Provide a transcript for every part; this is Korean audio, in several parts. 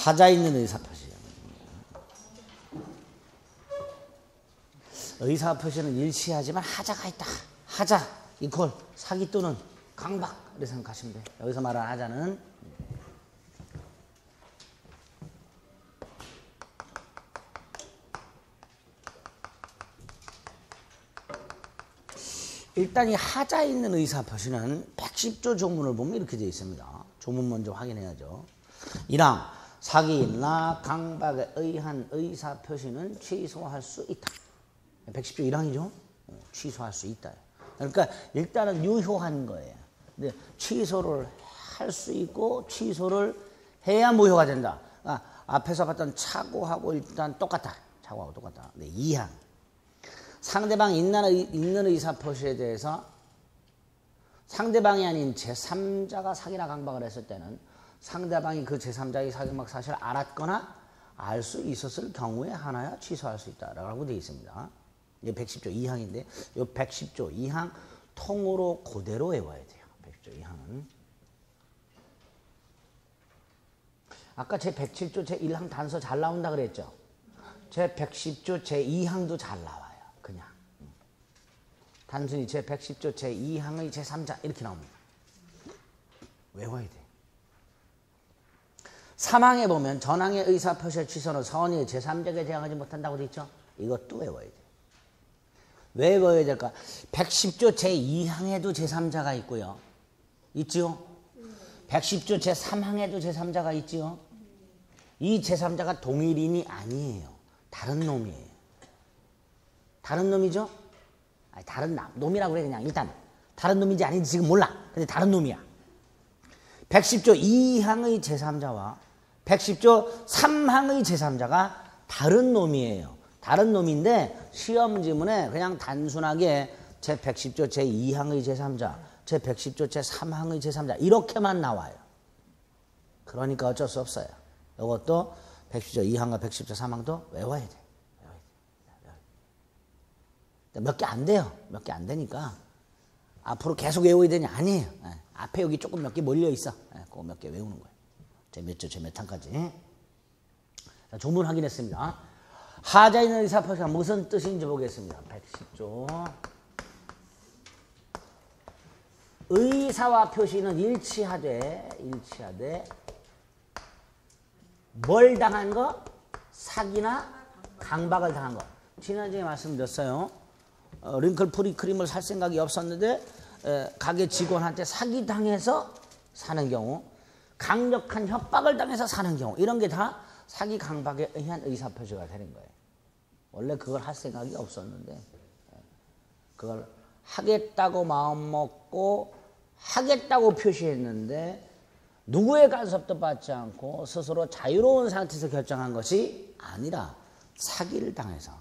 하자 있는 의사표시. 의사표시는 일치하지만 하자가 있다. 하자 이퀄 사기 또는 강박 이렇게 생각하시면 돼요. 여기서 말하는 하자는 일단 이 하자 있는 의사표시는 110조 조문을 보면 이렇게 되어 있습니다. 조문 먼저 확인해야죠. 1항 사기나 강박에 의한 의사표시는 취소할 수 있다. 110조 1항이죠. 취소할 수 있다. 그러니까 일단은 유효한 거예요. 근데 취소를 할 수 있고 취소를 해야 무효가 된다. 앞에서 봤던 차고하고 일단 똑같다. 차고하고 똑같다. 네, 2항 상대방이 있는 의사표시에 대해서 상대방이 아닌 제3자가 사기나 강박을 했을 때는 상대방이 그 제3자의 사기막 사실을 알았거나 알 수 있었을 경우에 하나야 취소할 수 있다라고 되어 있습니다. 이게 110조 2항인데 이 110조 2항 통으로 그대로 외워야 돼요. 110조 2항은 아까 제 107조 제 1항 단서 잘 나온다 그랬죠. 제 110조 제 2항도 잘 나와요. 그냥 단순히 제 110조 제 2항의 제 3자 이렇게 나옵니다. 외워야 돼. 3항에 보면 전항의 의사표시의 취소는 선의의 제 3자에게 대항하지 못한다고 되어 있죠. 이것도 외워야 돼. 왜 외워야 될까? 110조 제 2항에도 제 3자가 있고요. 있지요? 110조 제 3항에도 제 3자가 있지요. 이 제 3자가 동일인이 아니에요. 다른 놈이에요. 다른 놈이죠? 아니, 다른 놈이라고 그래. 그냥 일단 다른 놈인지 아닌지 지금 몰라. 근데 다른 놈이야. 110조 2항의 제3자와 110조 3항의 제3자가 다른 놈이에요. 다른 놈인데 시험 지문에 그냥 단순하게 제 110조 제2항의 제3자, 제 110조 제3항의 제3자 이렇게만 나와요. 그러니까 어쩔 수 없어요. 이것도 110조 2항과 110조 3항도 외워야 돼. 몇 개 안 돼요. 몇 개 안 되니까 앞으로 계속 외워야 되냐? 아니에요. 앞에 여기 조금 몇 개 몰려 있어. 그거 몇 개 외우는 거예요. 제 몇 조, 제 몇 항까지. 자, 조문 확인했습니다. 하자 있는 의사표시가 무슨 뜻인지 보겠습니다. 110조. 의사와 표시는 일치하되 뭘 당한 거? 사기나 강박을 당한 거. 지난주에 말씀드렸어요. 링클 프리 크림을 살 생각이 없었는데 가게 직원한테 사기당해서 사는 경우, 강력한 협박을 당해서 사는 경우, 이런 게 다 사기 강박에 의한 의사표시가 되는 거예요. 원래 그걸 할 생각이 없었는데 그걸 하겠다고 마음먹고 하겠다고 표시했는데 누구의 간섭도 받지 않고 스스로 자유로운 상태에서 결정한 것이 아니라 사기를 당해서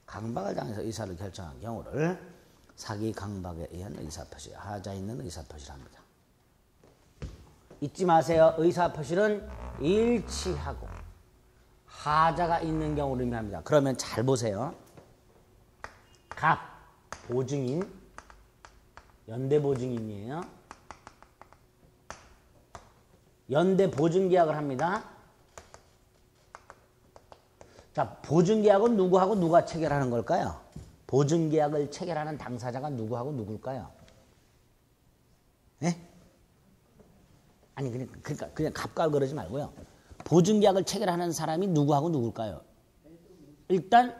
강박을 당해서 의사를 결정한 경우를 사기 강박에 의한 의사표시, 하자 있는 의사표시랍니다. 잊지 마세요. 의사표시는 일치하고 하자가 있는 경우를 의미합니다. 그러면 잘 보세요. 갑, 보증인, 연대보증인이에요. 연대보증계약을 합니다. 자, 보증계약은 누구하고 누가 체결하는 걸까요? 보증계약을 체결하는 당사자가 누구하고 누굴까요? 예? 아니, 그냥 갑갈 그러지 말고요. 보증계약을 체결하는 사람이 누구하고 누굴까요? 일단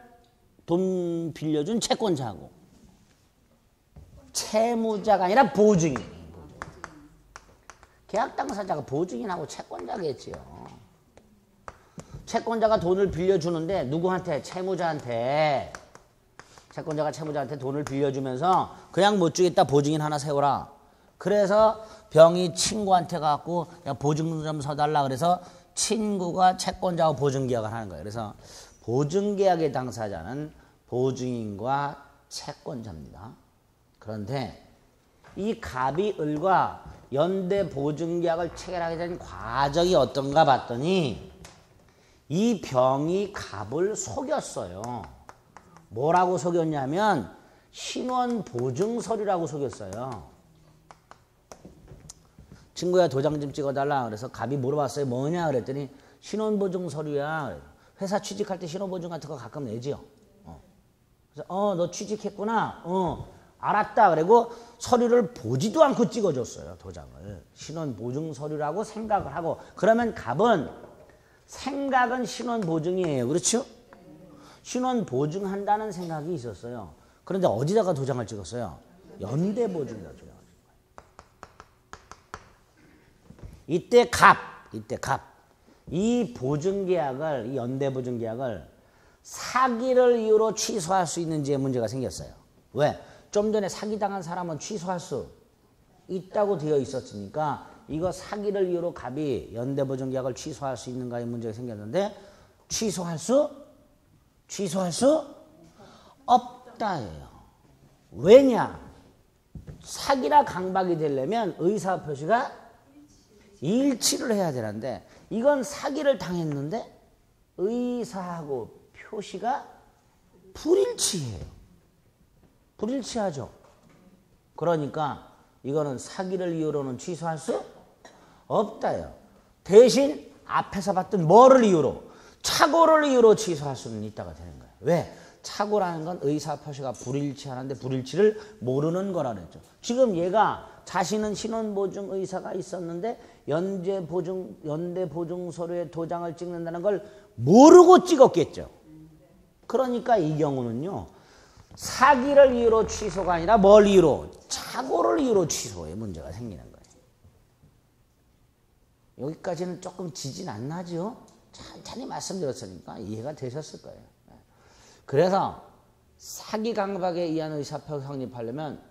돈 빌려준 채권자하고 채무자가 아니라 보증인. 계약 당사자가 보증인하고 채권자겠지요. 채권자가 돈을 빌려주는데 누구한테? 채무자한테. 채권자가 채무자한테 돈을 빌려주면서 그냥 못 주겠다, 보증인 하나 세워라. 그래서 병이 친구한테 갖고 야, 보증 좀 서달라 그래서 친구가 채권자하고 보증계약을 하는 거예요. 그래서 보증계약의 당사자는 보증인과 채권자입니다. 그런데 이 갑이 을과 연대 보증계약을 체결하게 된 과정이 어떤가 봤더니 이 병이 갑을 속였어요. 뭐라고 속였냐면 신원 보증 서류라고 속였어요. 친구야 도장 좀 찍어달라 그래서 갑이 물어봤어요. 뭐냐 그랬더니 신원보증 서류야. 회사 취직할 때 신원보증 같은 거 가끔 내지요. 그래서 너 취직했구나. 알았다. 그리고 서류를 보지도 않고 찍어줬어요. 도장을. 신원보증 서류라고 생각을 하고. 그러면 갑은 생각은 신원보증이에요. 그렇죠? 신원보증한다는 생각이 있었어요. 그런데 어디다가 도장을 찍었어요? 연대보증에다 도장을 찍은 거예요. 이때 갑. 이 보증계약을, 이 연대보증계약을 사기를 이유로 취소할 수 있는지에 문제가 생겼어요. 왜? 좀 전에 사기당한 사람은 취소할 수 있다고 되어 있었으니까 이거 사기를 이유로 갑이 연대보증계약을 취소할 수 있는가에 문제가 생겼는데 취소할 수 없다예요. 왜냐? 사기나 강박이 되려면 의사표시가 일치를 해야 되는데 이건 사기를 당했는데 의사하고 표시가 불일치해요. 불일치하죠. 그러니까 이거는 사기를 이유로는 취소할 수 없다요. 대신 앞에서 봤던 뭐를 이유로? 착오를 이유로 취소할 수는 있다가 되는 거예요. 왜? 착오라는 건 의사표시가 불일치하는데 불일치를 모르는 거라 그랬죠. 지금 얘가 자신은 신원보증 의사가 있었는데 연대보증 서류에 도장을 찍는다는 걸 모르고 찍었겠죠. 그러니까 이 경우는요. 사기를 이유로 취소가 아니라 뭘 이유로? 착오를 이유로 취소에 문제가 생기는 거예요. 여기까지는 조금 지진 안 나죠? 천천히 말씀드렸으니까 이해가 되셨을 거예요. 그래서 사기 강박에 의한 의사표시 성립하려면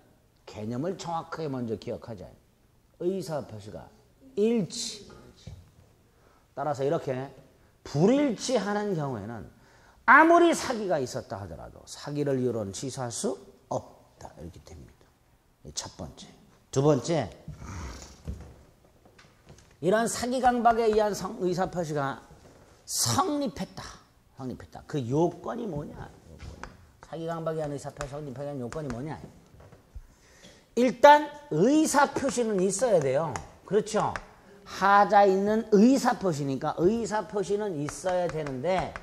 개념을 정확하게 먼저 기억하자. 의사표시가 일치. 따라서 이렇게 불일치하는 경우에는 아무리 사기가 있었다 하더라도 사기를 이유로는 취소할 수 없다. 이렇게 됩니다. 첫 번째. 두 번째, 이런 사기 강박에 의한 의사표시가 성립했다. 그 요건이 뭐냐? 사기 강박에 의한 의사표시 성립하기 위한 요건이 뭐냐? 일단 의사표시는 있어야 돼요. 그렇죠? 하자 있는 의사표시니까 의사표시는 있어야 되는데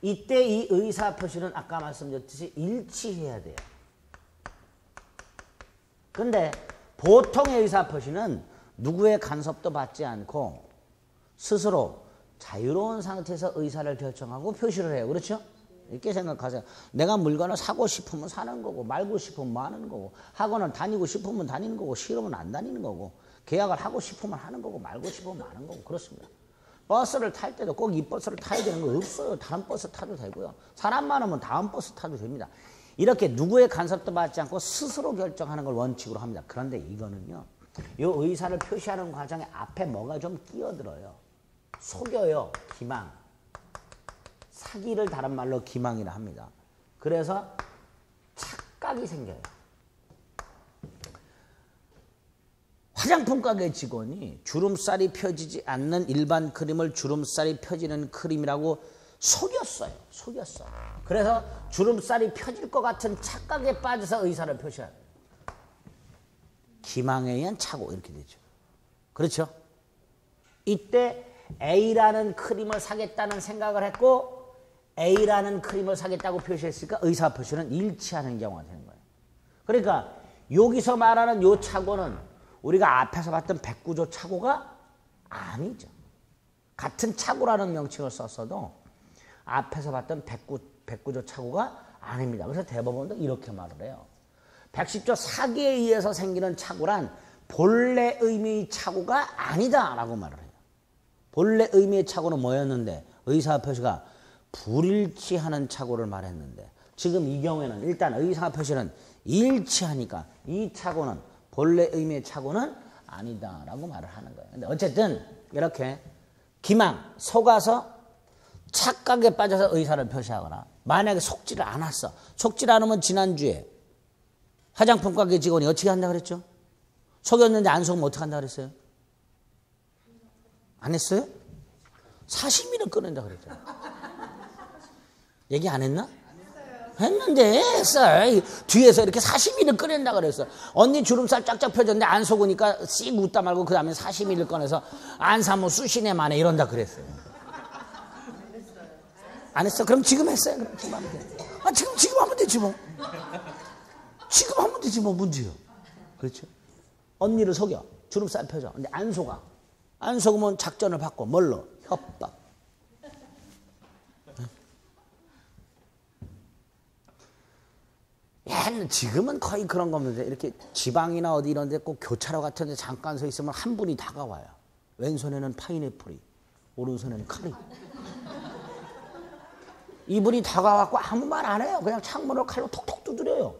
이때 이 의사표시는 아까 말씀드렸듯이 일치해야 돼요. 근데 보통의 의사표시는 누구의 간섭도 받지 않고 스스로 자유로운 상태에서 의사를 결정하고 표시를 해요. 그렇죠? 이렇게 생각하세요. 내가 물건을 사고 싶으면 사는 거고 말고 싶으면 마는 거고 학원을 다니고 싶으면 다니는 거고 싫으면 안 다니는 거고 계약을 하고 싶으면 하는 거고 말고 싶으면 마는 거고 그렇습니다. 버스를 탈 때도 꼭 이 버스를 타야 되는 거 없어요. 다른 버스 타도 되고요. 사람 많으면 다음 버스 타도 됩니다. 이렇게 누구의 간섭도 받지 않고 스스로 결정하는 걸 원칙으로 합니다. 그런데 이거는요. 이 의사를 표시하는 과정에 앞에 뭐가 좀 끼어들어요. 속여요. 기망. 사기를 다른 말로 기망이라 합니다. 그래서 착각이 생겨요. 화장품 가게 직원이 주름살이 펴지지 않는 일반 크림을 주름살이 펴지는 크림이라고 속였어요. 그래서 주름살이 펴질 것 같은 착각에 빠져서 의사를 표시해요. 기망에 의한 착오 이렇게 되죠. 그렇죠? 이때 A라는 크림을 사겠다는 생각을 했고 A라는 크림을 사겠다고 표시했으니까 의사표시는 일치하는 경우가 되는 거예요. 그러니까 여기서 말하는 요 착오는 우리가 앞에서 봤던 백구조 착오가 아니죠. 같은 착오라는 명칭을 썼어도 앞에서 봤던 백구조 착오가 아닙니다. 그래서 대법원도 이렇게 말을 해요. 110조 사기에 의해서 생기는 착오란 본래 의미의 착오가 아니다라고 말을 해요. 본래 의미의 착오는 뭐였는데 의사표시가 불일치하는 착오를 말했는데 지금 이 경우에는 일단 의사표시는 일치하니까 이 착오는 본래 의미의 착오는 아니다라고 말을 하는 거예요. 근데 어쨌든 이렇게 기망, 속아서 착각에 빠져서 의사를 표시하거나 만약에 속지를 않았어. 속지를 않으면 지난주에 화장품 가게 직원이 어떻게 한다 그랬죠? 속였는데 안 속으면 어떻게 한다 그랬어요? 안 했어요? 사시미를 꺼낸다 그랬죠. 얘기 안 했나? 했는데 했어. 뒤에서 이렇게 사시미를 꺼낸다 그랬어. 언니 주름살 쫙쫙 펴졌는데 안 속으니까 씩 웃다 말고 그 다음에 사시미를 꺼내서 안 사면 수시네 만에 이런다 그랬어요. 안 했어? 그럼 지금 했어요. 그럼 지금 하면 돼. 아, 지금 하면 되지 뭐. 지금 하면 되지 뭐, 문제요. 그렇죠? 언니를 속여. 주름살 펴줘. 근데 안 속아. 안 속으면 작전을 바꿔. 뭘로? 협박. 지금은 거의 그런 겁니다. 이렇게 지방이나 어디 이런 데 꼭 교차로 같은 데 잠깐 서 있으면 한 분이 다가와요. 왼손에는 파인애플이, 오른손에는 칼이. 이분이 다가와서 아무 말 안 해요. 그냥 창문을 칼로 톡톡 두드려요.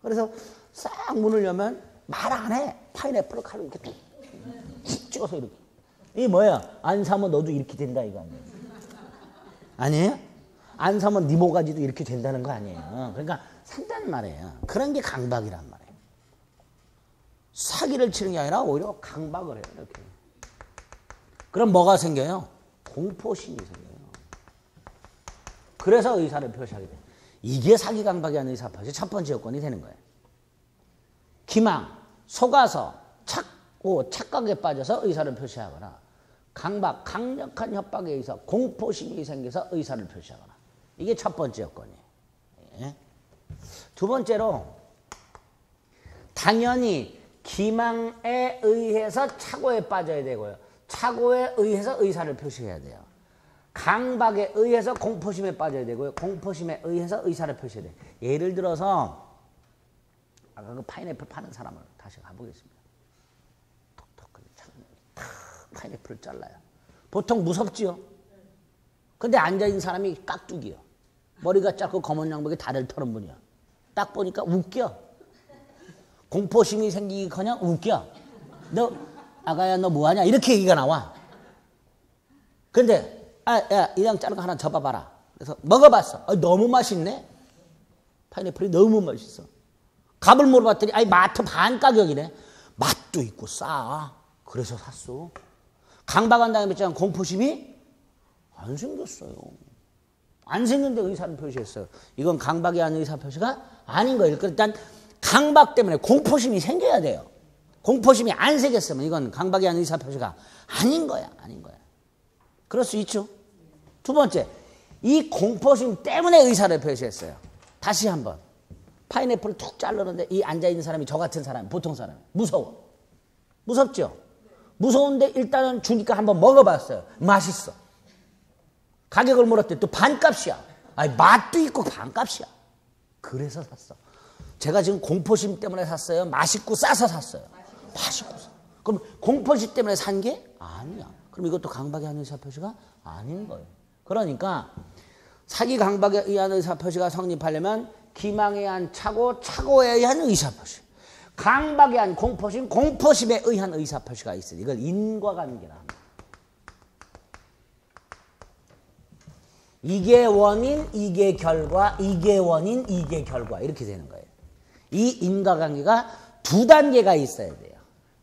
그래서 싹 문을 열면 말 안 해. 파인애플을 칼로 이렇게 툭 찍어서 이렇게. 이게 뭐야? 안 사면 너도 이렇게 된다 이거 아니에요? 아니에요? 안 사면 네 모가지도 이렇게 된다는 거 아니에요? 그러니까 산다는 말이에요. 그런 게 강박이란 말이에요. 사기를 치는 게 아니라 오히려 강박을 해요. 이렇게. 그럼 뭐가 생겨요? 공포심이 생겨요. 그래서 의사를 표시하게 돼요. 이게 사기 강박이 아닌 의사 표시 첫 번째 요건이 되는 거예요. 기망, 속아서 착각에 빠져서 의사를 표시하거나 강박, 강력한 협박에 의해서 공포심이 생겨서 의사를 표시하거나 이게 첫 번째 요건이에요. 예? 두 번째로 당연히 기망에 의해서 착오에 빠져야 되고요. 착오에 의해서 의사를 표시해야 돼요. 강박에 의해서 공포심에 빠져야 되고요. 공포심에 의해서 의사를 표시해야 돼요. 예를 들어서 아까 그 파인애플 파는 사람을 다시 가보겠습니다. 톡톡 탁 파인애플을 잘라요. 보통 무섭지요. 근데 앉아있는 사람이 깍두기요. 머리가 짧고 검은 양복에 다리를 터는 분이야. 딱 보니까 웃겨. 공포심이 생기기커녕 웃겨. 너 아가야 너 뭐하냐 이렇게 얘기가 나와. 근데 야 이왕 자른 거 하나 접어봐라. 그래서 먹어봤어. 너무 맛있네. 파인애플이 너무 맛있어. 값을 물어봤더니 마트 반 가격이네. 맛도 있고 싸. 그래서 샀어. 강박한 다음에 있잖아 공포심이 안 생겼어요. 안 생겼는데 의사를 표시했어요. 이건 강박이 아닌 의사 표시가 아닌 거예요. 일단 강박 때문에 공포심이 생겨야 돼요. 공포심이 안 생겼으면 이건 강박이 아닌 의사 표시가 아닌 거야. 아닌 거야. 그럴 수 있죠. 두 번째, 이 공포심 때문에 의사를 표시했어요. 다시 한번. 파인애플을 툭 자르는데 이 앉아있는 사람이 저 같은 사람, 보통 사람, 무서워. 무섭죠? 무서운데 일단은 주니까 한번 먹어봤어요. 맛있어. 가격을 물었더니 또 반값이야. 맛도 있고 반값이야. 그래서 샀어. 제가 지금 공포심 때문에 샀어요? 맛있고 싸서 샀어요? 맛있고 싸. 그럼 공포심 때문에 산 게 아니야. 그럼 이것도 강박이 아닌 의사표시가 아닌 거예요. 그러니까 사기 강박에 의한 의사표시가 성립하려면 기망에 의한 착오, 착오에 의한 의사표시, 강박에 의한 공포심, 공포심에 의한 의사표시가 있어요. 이걸 인과관계라 합니다. 이게 원인, 이게 결과, 이게 원인, 이게 결과 이렇게 되는 거예요. 이 인과관계가 두 단계가 있어야 돼요.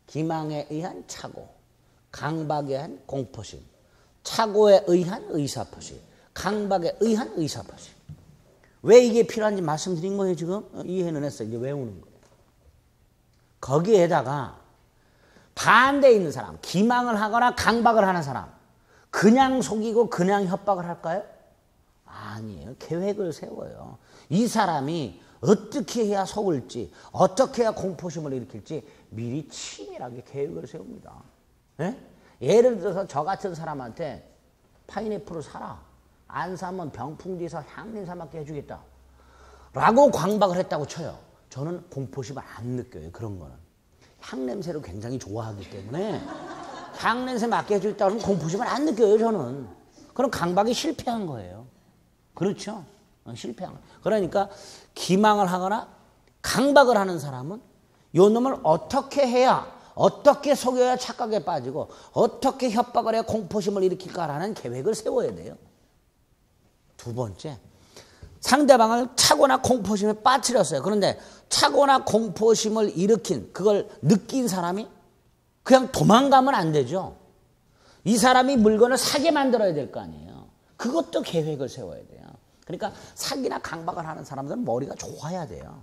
기망에 의한 착오, 강박에 의한 공포심, 착오에 의한 의사표시, 강박에 의한 의사표시. 왜 이게 필요한지 말씀드린 거예요. 지금 이해는 했어요. 이제 외우는 거예요. 거기에다가 반대에 있는 사람, 기망을 하거나 강박을 하는 사람, 그냥 속이고 그냥 협박을 할까요? 아니에요. 계획을 세워요. 이 사람이 어떻게 해야 속을지, 어떻게 해야 공포심을 일으킬지 미리 치밀하게 계획을 세웁니다. 예? 예를 들어서 저 같은 사람한테 파인애플을 사라. 안 사면 병풍 뒤에서 향냄새 맡게 해주겠다. 라고 광박을 했다고 쳐요. 저는 공포심을 안 느껴요. 그런 거는. 향냄새를 굉장히 좋아하기 때문에 향냄새 맡게 해주겠다 그러면 공포심을 안 느껴요. 저는. 그럼 강박이 실패한 거예요. 그렇죠? 실패한 거예요. 그러니까 기망을 하거나 강박을 하는 사람은 요 놈을 어떻게 해야, 어떻게 속여야 착각에 빠지고 어떻게 협박을 해야 공포심을 일으킬까라는 계획을 세워야 돼요. 두 번째, 상대방을 착오나 공포심에 빠뜨렸어요. 그런데 착오나 공포심을 일으킨, 그걸 느낀 사람이 그냥 도망가면 안 되죠. 이 사람이 물건을 사게 만들어야 될 거 아니에요. 그것도 계획을 세워야 돼요. 그러니까 사기나 강박을 하는 사람들은 머리가 좋아야 돼요.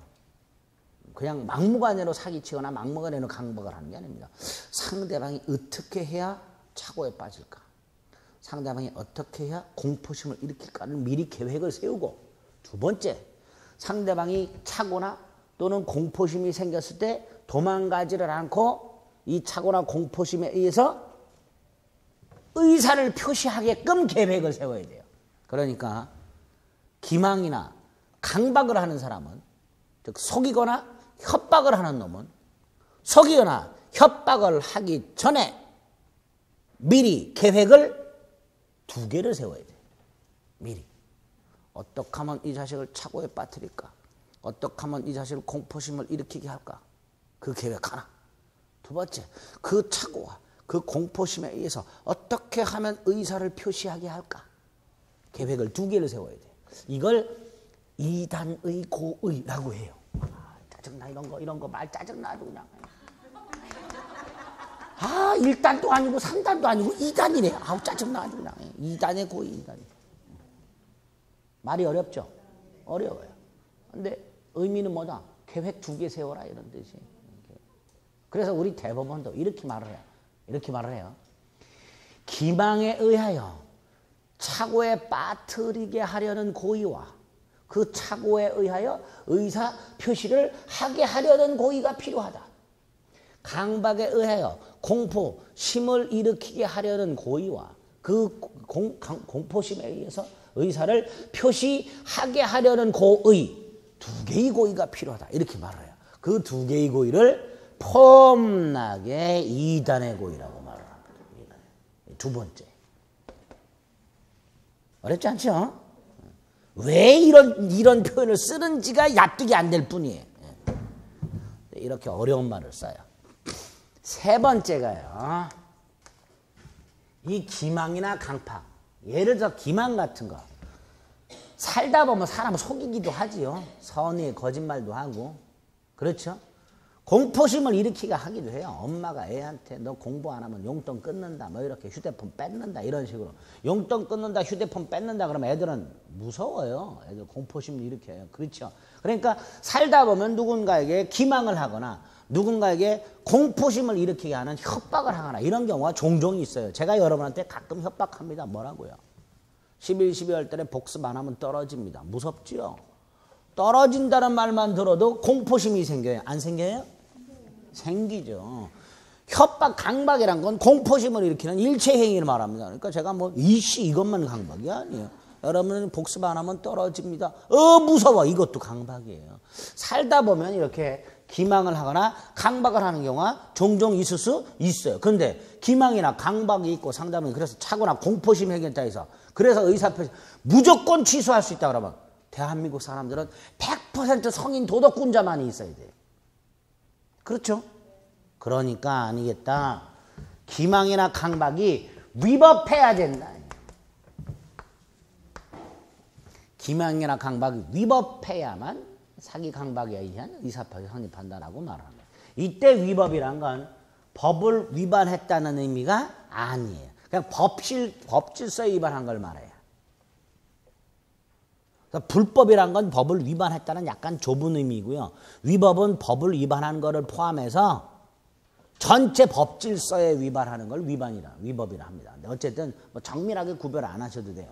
그냥 막무가내로 사기치거나 막무가내로 강박을 하는 게 아닙니다. 상대방이 어떻게 해야 착오에 빠질까? 상대방이 어떻게 해야 공포심을 일으킬까를 미리 계획을 세우고, 두 번째, 상대방이 차거나 또는 공포심이 생겼을 때 도망가지를 않고 이 차거나 공포심에 의해서 의사를 표시하게끔 계획을 세워야 돼요. 그러니까 기망이나 강박을 하는 사람은, 즉 속이거나 협박을 하는 놈은 속이거나 협박을 하기 전에 미리 계획을 2개를 세워야 돼요. 미리. 어떻게 하면 이 자식을 차고에 빠뜨릴까? 어떻게 하면 이 자식을 공포심을 일으키게 할까? 그 계획 하나. 두 번째, 그 차고와 그 공포심에 의해서 어떻게 하면 의사를 표시하게 할까? 계획을 2개를 세워야 돼요. 이걸 2단의 고의라고 해요. 짜증나, 이런 거 말 짜증나 아주 그냥. 1단도 아니고 3단도 아니고 2단이래. 아우 짜증나 아주 그냥. 2단의 고의, 2단. 말이 어렵죠? 어려워요. 근데 의미는 뭐다? 계획 2개 세워라 이런 뜻이. 그래서 우리 대법원도 이렇게 말을 해요. 이렇게 말을 해요. 기망에 의하여 착오에 빠뜨리게 하려는 고의와 그 착오에 의하여 의사 표시를 하게 하려는 고의가 필요하다. 강박에 의하여 공포심을 일으키게 하려는 고의와 그 공포심에 의해서 의사를 표시하게 하려는 고의, 2개의 고의가 필요하다. 이렇게 말을 해요. 그 2개의 고의를 폼나게 2단의 고의라고 말을 합니다. 2번째. 어렵지 않죠? 왜 이런 표현을 쓰는지가 납득이 안 될 뿐이에요. 이렇게 어려운 말을 써요. 3번째가요. 이 기망이나 강팍. 예를 들어 기망 같은 거. 살다 보면 사람 속이기도 하지요. 선의의 거짓말도 하고. 그렇죠? 공포심을 일으키게 하기도 해요. 엄마가 애한테 너 공부 안 하면 용돈 끊는다. 뭐 이렇게 휴대폰 뺏는다. 이런 식으로. 용돈 끊는다. 휴대폰 뺏는다. 그러면 애들은 무서워요. 애들 공포심을 일으켜요. 그렇죠? 그러니까 살다 보면 누군가에게 기망을 하거나 누군가에게 공포심을 일으키게 하는 협박을 하거나 이런 경우가 종종 있어요. 제가 여러분한테 가끔 협박합니다. 뭐라고요? 11, 12월 달에 복습 안 하면 떨어집니다. 무섭지요? 떨어진다는 말만 들어도 공포심이 생겨요. 안 생겨요? 생기죠. 협박, 강박이란 건 공포심을 일으키는 일체 행위를 말합니다. 그러니까 제가 뭐 이것만 강박이 아니에요. 여러분은 복습 안 하면 떨어집니다. 무서워. 이것도 강박이에요. 살다 보면 이렇게 기망을 하거나 강박을 하는 경우가 종종 있을 수 있어요. 그런데 기망이나 강박이 있고 상담은 그래서 차거나 공포심이 생겼다 해서 그래서 의사표시 무조건 취소할 수 있다 그러면 대한민국 사람들은 100% 성인 도덕군자만이 있어야 돼요. 그렇죠? 그러니까 아니겠다. 기망이나 강박이 위법해야 된다. 기망이나 강박이 위법해야만 사기 강박에 의한 의사표시 성립한다라고 말합니다. 이때 위법이란 건 법을 위반했다는 의미가 아니에요. 그냥 법질서에 위반한 걸 말해요. 불법이란 건 법을 위반했다는 약간 좁은 의미고요. 위법은 법을 위반한 것을 포함해서 전체 법질서에 위반하는 걸 위법이라 합니다. 근데 어쨌든 뭐 정밀하게 구별 안 하셔도 돼요.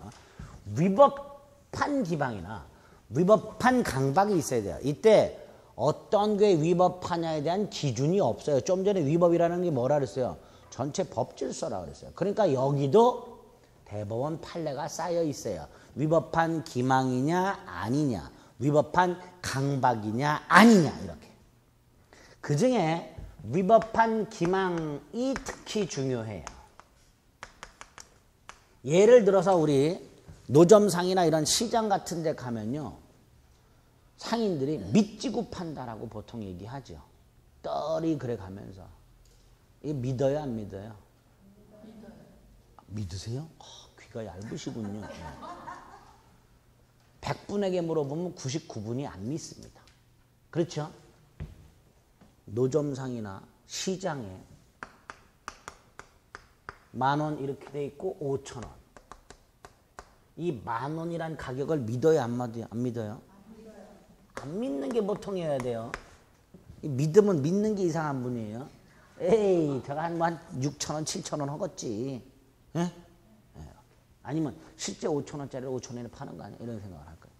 위법한 기방이나 위법한 강박이 있어야 돼요. 이때 어떤 게 위법하냐에 대한 기준이 없어요. 좀 전에 위법이라는 게 뭐라 그랬어요? 전체 법질서라고 그랬어요. 그러니까 여기도 대법원 판례가 쌓여 있어요. 위법한 기망이냐 아니냐, 위법한 강박이냐 아니냐 이렇게. 그중에 위법한 기망이 특히 중요해요. 예를 들어서 우리 노점상이나 이런 시장 같은 데 가면요. 상인들이 밑지고 판다라고 보통 얘기하죠. 떨이 그래 가면서. 이게 믿어요 안 믿어요? 믿으세요? 귀가 얇으시군요. 100분에게 물어보면 99분이 안 믿습니다. 그렇죠? 노점상이나 시장에 10,000원 이렇게 돼 있고 5,000원. 이 10,000원이란 가격을 믿어요 안 믿어요? 안 믿는 게 보통이어야 돼요. 믿으면 믿는 게 이상한 분이에요. 에이, 제가 한 6,000원, 7,000원 하겠지. 예? 아니면 실제 5천 원짜리를 5천 원에 파는 거 아니야? 이런 생각을 할 거예요.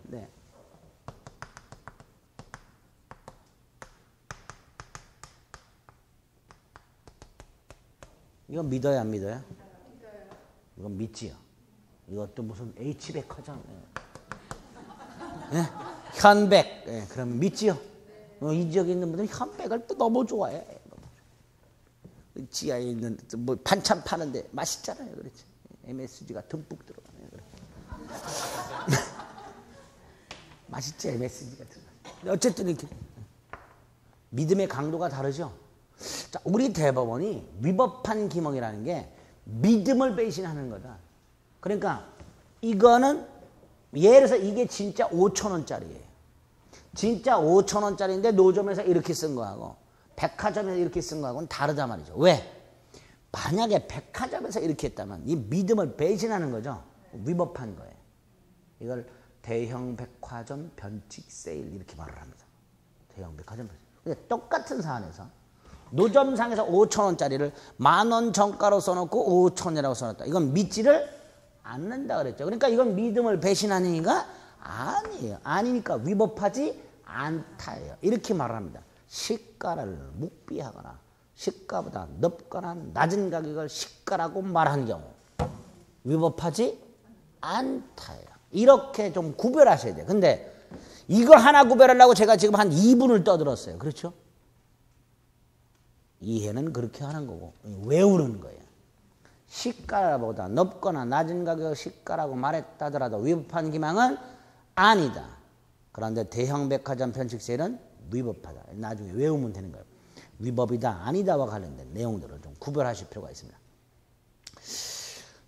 네. 이건 믿어요, 안 믿어요? 믿어요. 이건 믿지요. 이것도 무슨 H백화점. 예? 현백. 예, 그러면 믿지요? 이 지역에 있는 분들은 현백을 또 너무 좋아해. 지하에 있는 뭐 반찬 파는데 맛있잖아요. 그렇지. MSG가 듬뿍 들어가네. 맛있지, MSG가 들어가. 어쨌든 이렇게 믿음의 강도가 다르죠. 자, 우리 대법원이 위법한 기멍이라는 게 믿음을 배신하는 거다. 그러니까 이거는 예를 들어서 이게 진짜 5천 원짜리예요. 진짜 5천 원짜리인데 노점에서 이렇게 쓴 거하고 백화점에서 이렇게 쓴 거하고는 다르단 말이죠. 왜? 만약에 백화점에서 이렇게 했다면 이 믿음을 배신하는 거죠. 위법한 거예요. 이걸 대형 백화점 변칙 세일 이렇게 말을 합니다. 대형 백화점 변칙. 근데 똑같은 사안에서 노점상에서 5천 원짜리를 10,000원 정가로 써놓고 5,000원이라고 써놨다. 이건 믿지를 않는다 그랬죠. 그러니까 이건 믿음을 배신하는 얘기가 아니에요. 아니니까 위법하지 않다예요. 이렇게 말을 합니다. 시가를 묵비하거나 시가보다 높거나 낮은 가격을 시가라고 말한 경우 위법하지 않다예요. 이렇게 좀 구별하셔야 돼요. 근데 이거 하나 구별하려고 제가 지금 한 2분을 떠들었어요. 그렇죠? 이해는 그렇게 하는 거고 외우는 거예요. 시가보다 높거나 낮은 가격 시가라고 말했다더라도 위법한 기망은 아니다. 그런데 대형 백화점 편식 세일은 위법하다. 나중에 외우면 되는 거예요. 위법이다 아니다와 관련된 내용들을 좀 구별하실 필요가 있습니다.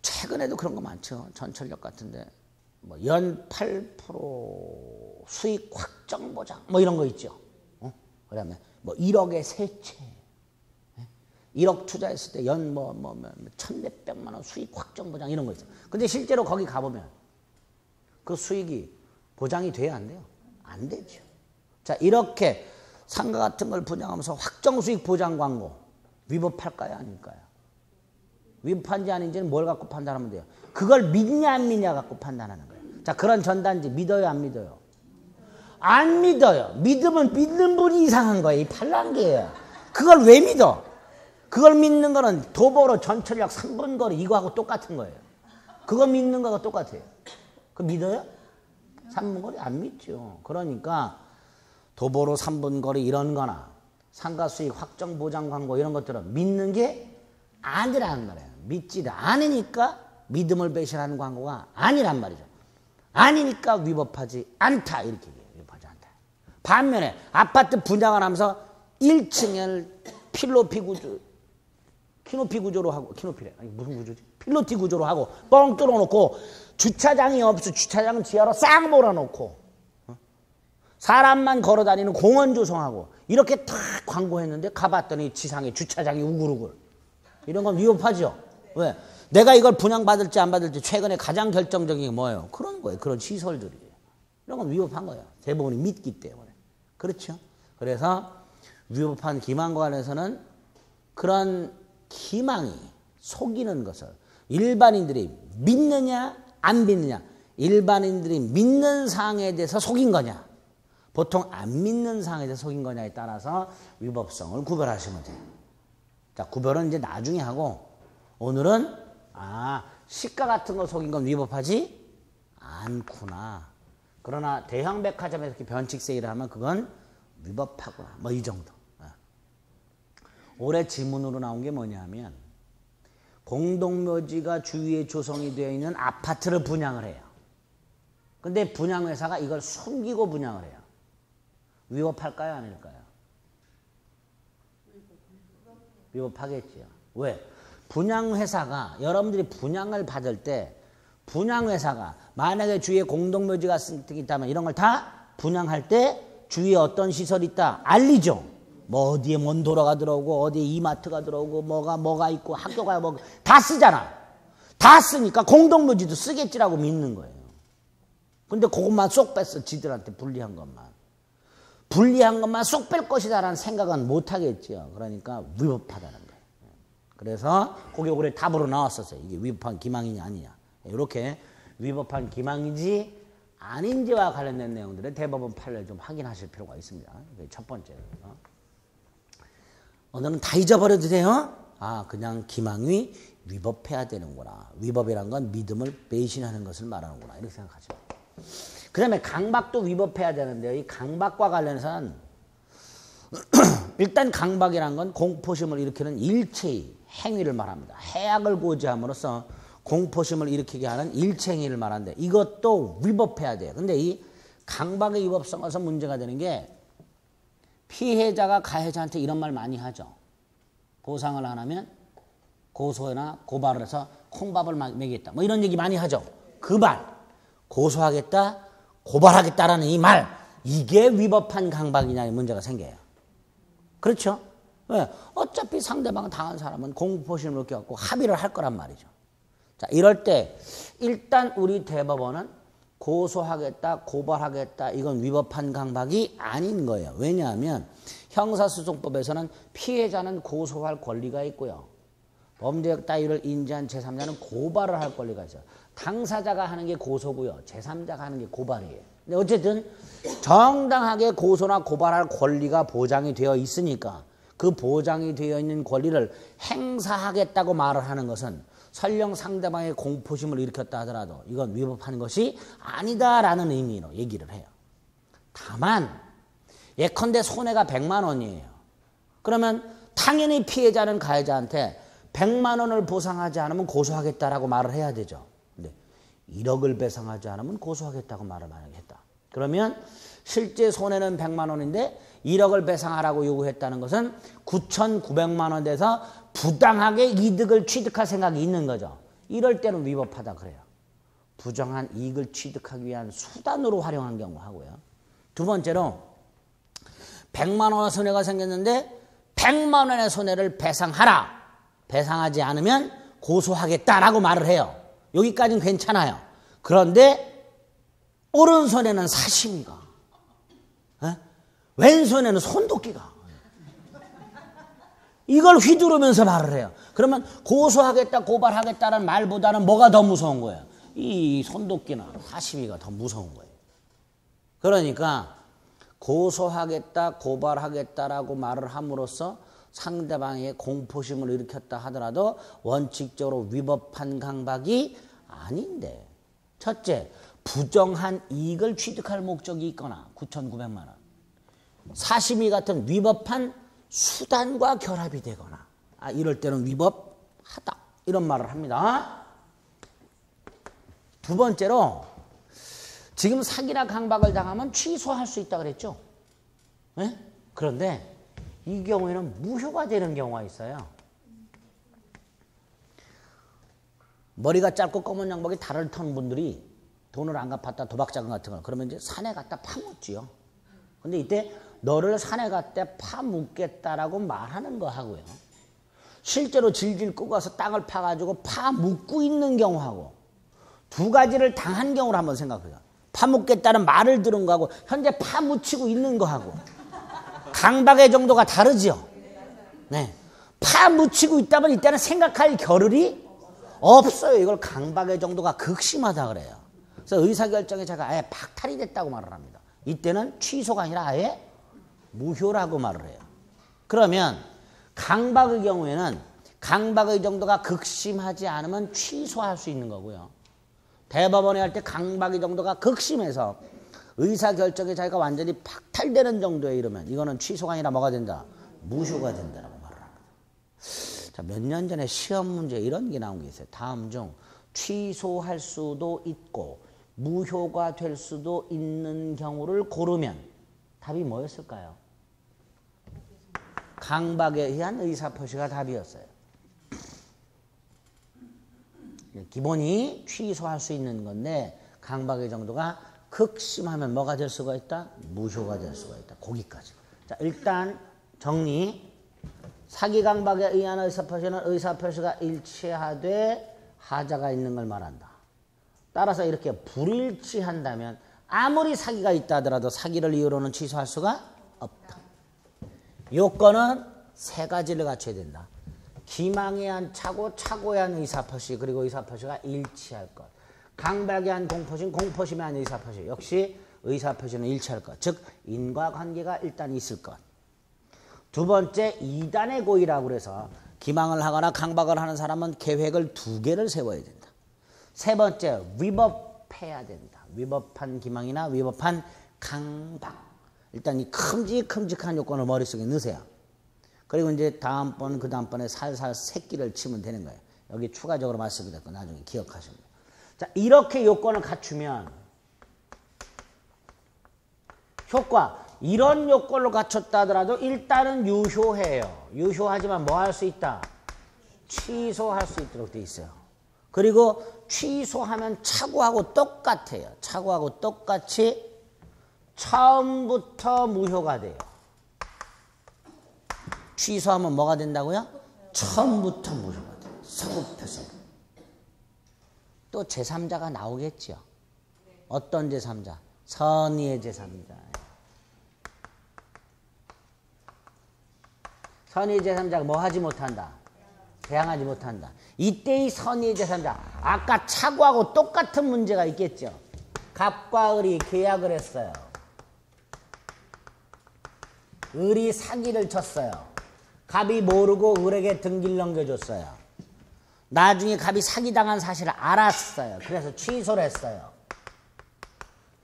최근에도 그런 거 많죠. 전철역 같은데 뭐 연 8% 수익 확정 보장 뭐 이런 거 있죠. 그다음에 뭐 1억의 세채 1억 투자했을 때 연 뭐 1,몇백만 원 수익 확정 보장 이런 거 있어요. 근데 실제로 거기 가보면 그 수익이 보장이 돼야 안 돼요? 안 되죠. 자, 이렇게 상가 같은 걸 분양하면서 확정 수익 보장 광고 위법할까요? 아닐까요? 위법한지 아닌지는 뭘 갖고 판단하면 돼요? 그걸 믿냐 안 믿냐 갖고 판단하는 거예요. 자, 그런 전단지 믿어요 안 믿어요? 안 믿어요. 믿으면 믿는 분이 이상한 거예요. 이 팔랑귀예요. 그걸 왜 믿어? 그걸 믿는 거는 도보로 전철역 3분 거리 이거하고 똑같은 거예요. 그거 믿는 거하고 똑같아요. 그거 믿어요? 3분 거리 안 믿죠. 그러니까 도보로 3분 거리 이런 거나 상가 수익 확정 보장 광고 이런 것들은 믿는 게 아니라는 말이에요. 믿지를 않으니까 믿음을 배신하는 광고가 아니란 말이죠. 아니니까 위법하지 않다 이렇게 얘기해요. 위법하지 않다. 반면에 아파트 분양을 하면서 1층을 키노피 구조로 하고 키노피래 아니 무슨 구조지? 필로티 구조로 하고 뻥 뚫어놓고 주차장이 없어. 주차장은 지하로 싹 몰아놓고 사람만 걸어다니는 공원 조성하고 이렇게 탁 광고했는데 가봤더니 지상에 주차장이 우글우글. 이런 건 위법하죠. 왜? 내가 이걸 분양받을지 안 받을지 최근에 가장 결정적인 게 뭐예요? 그런 거예요. 그런 시설들이에요. 이런 건 위법한 거예요. 대부분이 믿기 때문에. 그렇죠? 그래서 위법한 기망과 관해서는 그런 기망이 속이는 것을 일반인들이 믿느냐 안 믿느냐, 일반인들이 믿는 사항에 대해서 속인 거냐, 보통 안 믿는 사항에 대해서 속인 거냐에 따라서 위법성을 구별하시면 돼요. 자, 구별은 이제 나중에 하고 오늘은 시가 같은 거 속인 건 위법하지 않구나. 그러나 대형 백화점에서 이렇게 변칙 세일을 하면 그건 위법하구나. 뭐 이 정도. 올해 지문으로 나온 게 뭐냐면 공동묘지가 주위에 조성이 되어 있는 아파트를 분양을 해요. 근데 분양회사가 이걸 숨기고 분양을 해요. 위법할까요? 아닐까요? 위법하겠지요. 왜? 분양회사가 여러분들이 분양을 받을 때 분양회사가 만약에 주위에 공동묘지가 있다면 이런 걸 다 분양할 때 주위에 어떤 시설이 있다 알리죠. 뭐 어디에 뭔 도로가 들어오고 어디에 이마트가 들어오고 뭐가 있고 학교가 뭐 다 쓰잖아. 다 쓰니까 공동묘지도 쓰겠지라고 믿는 거예요. 근데 그것만 쏙 뺐어. 지들한테 불리한 것만 쏙 뺄 것이다라는 생각은 못 하겠지요. 그러니까 위법하다는 거예요. 그래서 그게 올해 답으로 나왔었어요. 이게 위법한 기망이냐 아니냐. 이렇게 위법한 기망인지 아닌지와 관련된 내용들을 대법원 판례를 좀 확인하실 필요가 있습니다. 첫 번째. 오늘은 다 잊어버려도 돼요? 아, 그냥 기망이 위법해야 되는구나. 위법이란 건 믿음을 배신하는 것을 말하는구나. 이렇게 생각하시면 돼요. 그 다음에 강박도 위법해야 되는데요. 이 강박과 관련해서는 일단 강박이란 건 공포심을 일으키는 일체의 행위를 말합니다. 해악을 고지함으로써 공포심을 일으키게 하는 일체 행위를 말하는데 이것도 위법해야 돼요. 근데 이 강박의 위법성에서 문제가 되는 게 피해자가 가해자한테 이런 말 많이 하죠. 보상을 안 하면 고소나 고발을 해서 콩밥을 먹이겠다. 뭐 이런 얘기 많이 하죠. 그 말, 고소하겠다, 고발하겠다라는 이 말, 이게 위법한 강박이냐의 문제가 생겨요. 그렇죠? 왜? 어차피 상대방 당한 사람은 공포심을 느껴갖고 합의를 할 거란 말이죠. 자, 이럴 때 일단 우리 대법원은 고소하겠다, 고발하겠다, 이건 위법한 강박이 아닌 거예요. 왜냐하면 형사소송법에서는 피해자는 고소할 권리가 있고요. 범죄 따위를 인지한 제3자는 고발을 할 권리가 있어요. 당사자가 하는 게 고소고요. 제3자가 하는 게 고발이에요. 근데 어쨌든 정당하게 고소나 고발할 권리가 보장이 되어 있으니까 그 보장이 되어 있는 권리를 행사하겠다고 말을 하는 것은 설령 상대방의 공포심을 일으켰다 하더라도 이건 위법한 것이 아니다라는 의미로 얘기를 해요. 다만 예컨대 손해가 100만 원이에요. 그러면 당연히 피해자는 가해자한테 100만 원을 보상하지 않으면 고소하겠다라고 말을 해야 되죠. 근데 1억을 배상하지 않으면 고소하겠다고 말을 만약에 했다. 그러면 실제 손해는 100만 원인데 1억을 배상하라고 요구했다는 것은 9,900만 원 돼서 부당하게 이득을 취득할 생각이 있는 거죠. 이럴 때는 위법하다 그래요. 부정한 이익을 취득하기 위한 수단으로 활용한 경우 하고요. 두 번째로 100만 원의 손해가 생겼는데 100만 원의 손해를 배상하라. 배상하지 않으면 고소하겠다라고 말을 해요. 여기까지는 괜찮아요. 그런데 오른손에는 사심이가, 왼손에는 손도끼가 이걸 휘두르면서 말을 해요. 그러면 고소하겠다, 고발하겠다는 말보다는 뭐가 더 무서운 거예요? 이 손도끼나 사심이가 더 무서운 거예요. 그러니까 고소하겠다, 고발하겠다라고 말을 함으로써 상대방의 공포심을 일으켰다 하더라도 원칙적으로 위법한 강박이 아닌데, 첫째, 부정한 이익을 취득할 목적이 있거나 9,900만 원, 사심이 같은 위법한 수단과 결합이 되거나, 이럴 때는 위법하다 이런 말을 합니다. 두 번째로 지금 사기나 강박을 당하면 취소할 수 있다 그랬죠. 네? 그런데 이 경우에는 무효가 되는 경우가 있어요. 머리가 짧고 검은 양복에 달을 턴 분들이 돈을 안 갚았다, 도박자금 같은 거, 그러면 이제 산에 갖다 파묻지요. 근데 이때 너를 산에 갖다 파묻겠다라고 말하는 거 하고요. 실제로 질질 끄고 가서 땅을 파가지고 파묻고 있는 경우하고 두 가지를 당한 경우를 한번 생각해요. 파묻겠다는 말을 들은 거하고 현재 파묻히고 있는 거하고 강박의 정도가 다르죠. 네. 파묻히고 있다면 이때는 생각할 겨를이 없어요. 이걸 강박의 정도가 극심하다 그래요. 그래서 의사결정의 자가 아예 박탈이 됐다고 말을 합니다. 이때는 취소가 아니라 아예 무효라고 말을 해요. 그러면 강박의 경우에는 강박의 정도가 극심하지 않으면 취소할 수 있는 거고요. 대법원에 할 때 강박의 정도가 극심해서 의사결정의 자유가 완전히 박탈되는 정도에 이르면 이거는 취소가 아니라 뭐가 된다? 무효가 된다고 말을 합니다. 자, 몇 년 전에 시험 문제에 이런 게 나온 게 있어요. 다음 중 취소할 수도 있고 무효가 될 수도 있는 경우를 고르면 답이 뭐였을까요? 강박에 의한 의사표시가 답이었어요. 기본이 취소할 수 있는 건데 강박의 정도가 극심하면 뭐가 될 수가 있다? 무효가 될 수가 있다. 거기까지. 자, 일단 정리. 사기 강박에 의한 의사표시는 의사표시가 일치하되 하자가 있는 걸 말한다. 따라서 이렇게 불일치한다면 아무리 사기가 있다 하더라도 사기를 이유로는 취소할 수가 없다. 요건은 세 가지를 갖춰야 된다. 기망에 한 착오, 착오에 한 의사표시, 그리고 의사표시가 일치할 것. 강박이한 공포심, 공포심한 의사표시. 역시 의사표시는 일치할 것. 즉 인과관계가 일단 있을 것. 두 번째 이단의 고의라고 그래서 기망을 하거나 강박을 하는 사람은 계획을 2개를 세워야 된다. 세 번째 위법해야 된다. 위법한 기망이나 위법한 강박. 일단 이 큼직큼직한 요건을 머릿속에 넣으세요. 그리고 이제 다음번 그 다음번에 살살 새끼를 치면 되는 거예요. 여기 추가적으로 말씀이 됐고 나중에 기억하시면 돼요. 자, 이렇게 요건을 갖추면 효과. 이런 요건을 갖췄다 하더라도 일단은 유효해요. 유효하지만 뭐 할 수 있다? 취소할 수 있도록 돼 있어요. 그리고 취소하면 차고하고 똑같아요. 차고하고 똑같이 처음부터 무효가 돼요. 취소하면 뭐가 된다고요? 처음부터 무효가 돼요. 서급해서. 또 제3자가 나오겠죠. 어떤 제3자? 선의의 제3자. 선의의 제3자가 뭐 하지 못한다? 대항하지 못한다. 이때의 선의의 제3자. 아까 차고하고 똑같은 문제가 있겠죠. 갑과 을이 계약을 했어요. 을이 사기를 쳤어요. 갑이 모르고 을에게 등기를 넘겨줬어요. 나중에 갑이 사기당한 사실을 알았어요. 그래서 취소를 했어요.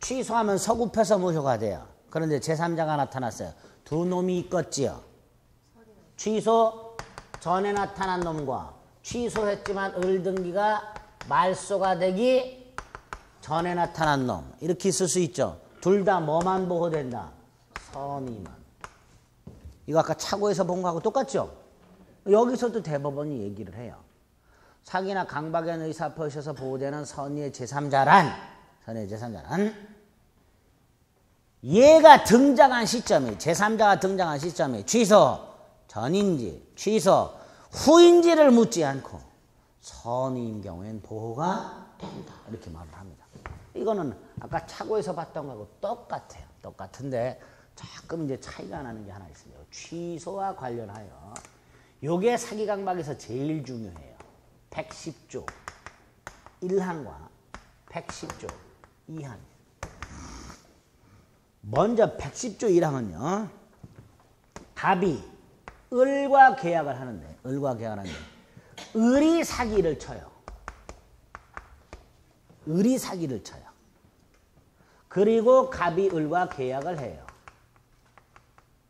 취소하면 서급해서 무효가 돼요. 그런데 제3자가 나타났어요. 두 놈이 있겠지요. 취소 전에 나타난 놈과 취소했지만 을 등기가 말소가 되기 전에 나타난 놈. 이렇게 있을 수 있죠. 둘 다 뭐만 보호된다? 선의만. 이거 아까 차고에서 본 거하고 똑같죠? 여기서도 대법원이 얘기를 해요. 사기나 강박에 의사표시에서 보호되는 선의의 제3자란 얘가 등장한 시점이 제3자가 등장한 시점이 취소 전인지 취소 후인지를 묻지 않고 선의인 경우엔 보호가 된다. 이렇게 말을 합니다. 이거는 아까 차고에서 봤던 거하고 똑같아요. 똑같은데 조금 이제 차이가 나는 게 하나 있습니다. 취소와 관련하여 요게 사기 강박에서 제일 중요해요. 110조 1항과 110조 2항. 먼저 110조 1항은요. 갑이 을과 계약을 하는데 을이 사기를 쳐요. 을이 사기를 쳐요. 그리고 갑이 을과 계약을 해요.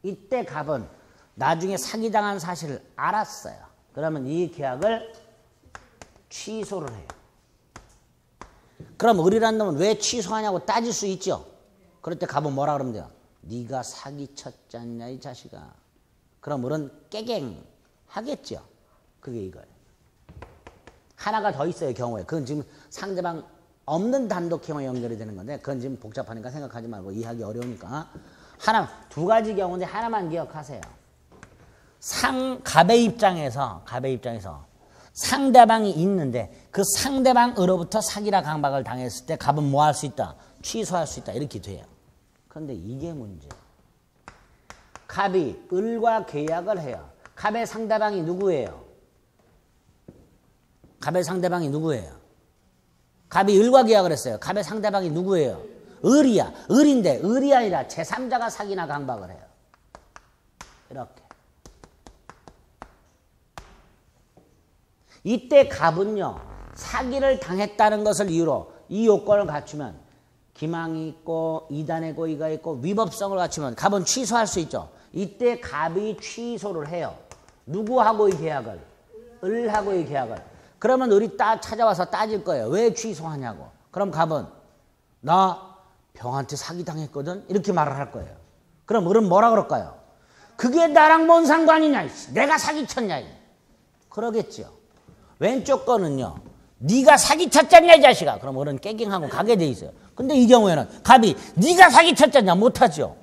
이때 갑은 나중에 사기당한 사실을 알았어요. 그러면 이 계약을 취소를 해요. 그럼 을이란 놈은 왜 취소하냐고 따질 수 있죠. 그럴 때 갑은 뭐라 그러면 돼요? 네가 사기쳤지 않냐 이 자식아. 그럼 을은 깨갱 하겠죠. 그게 이거예요. 하나가 더 있어요. 경우에. 그건 지금 상대방 없는 단독형에 연결이 되는 건데 그건 지금 복잡하니까 생각하지 말고 이해하기 어려우니까 두 가지 경우인데 하나만 기억하세요. 갑의 입장에서 상대방이 있는데 그 상대방으로부터 사기나 강박을 당했을 때 갑은 뭐 할 수 있다? 취소할 수 있다. 이렇게 돼요. 그런데 이게 문제예요. 갑이 을과 계약을 해요. 갑의 상대방이 누구예요? 갑의 상대방이 누구예요? 갑이 을과 계약을 했어요. 갑의 상대방이 누구예요? 을이야. 을인데 을이 아니라 제3자가 사기나 강박을 해요. 이렇게. 이때 갑은요. 사기를 당했다는 것을 이유로 이 요건을 갖추면 기망이 있고 이단의 고의가 있고 위법성을 갖추면 갑은 취소할 수 있죠. 이때 갑이 취소를 해요. 누구하고의 계약을? 을하고의 계약을. 그러면 을이 찾아와서 따질 거예요. 왜 취소하냐고. 그럼 갑은 나 병한테 사기당했거든? 이렇게 말을 할 거예요. 그럼 을은 뭐라 그럴까요? 그게 나랑 뭔 상관이냐? 내가 사기쳤냐? 그러겠죠. 왼쪽 거는요. 네가 사기쳤잖냐 이 자식아. 그럼 을은 깨갱하고 가게 돼 있어요. 근데 이 경우에는 갑이 네가 사기쳤잖냐 못하죠.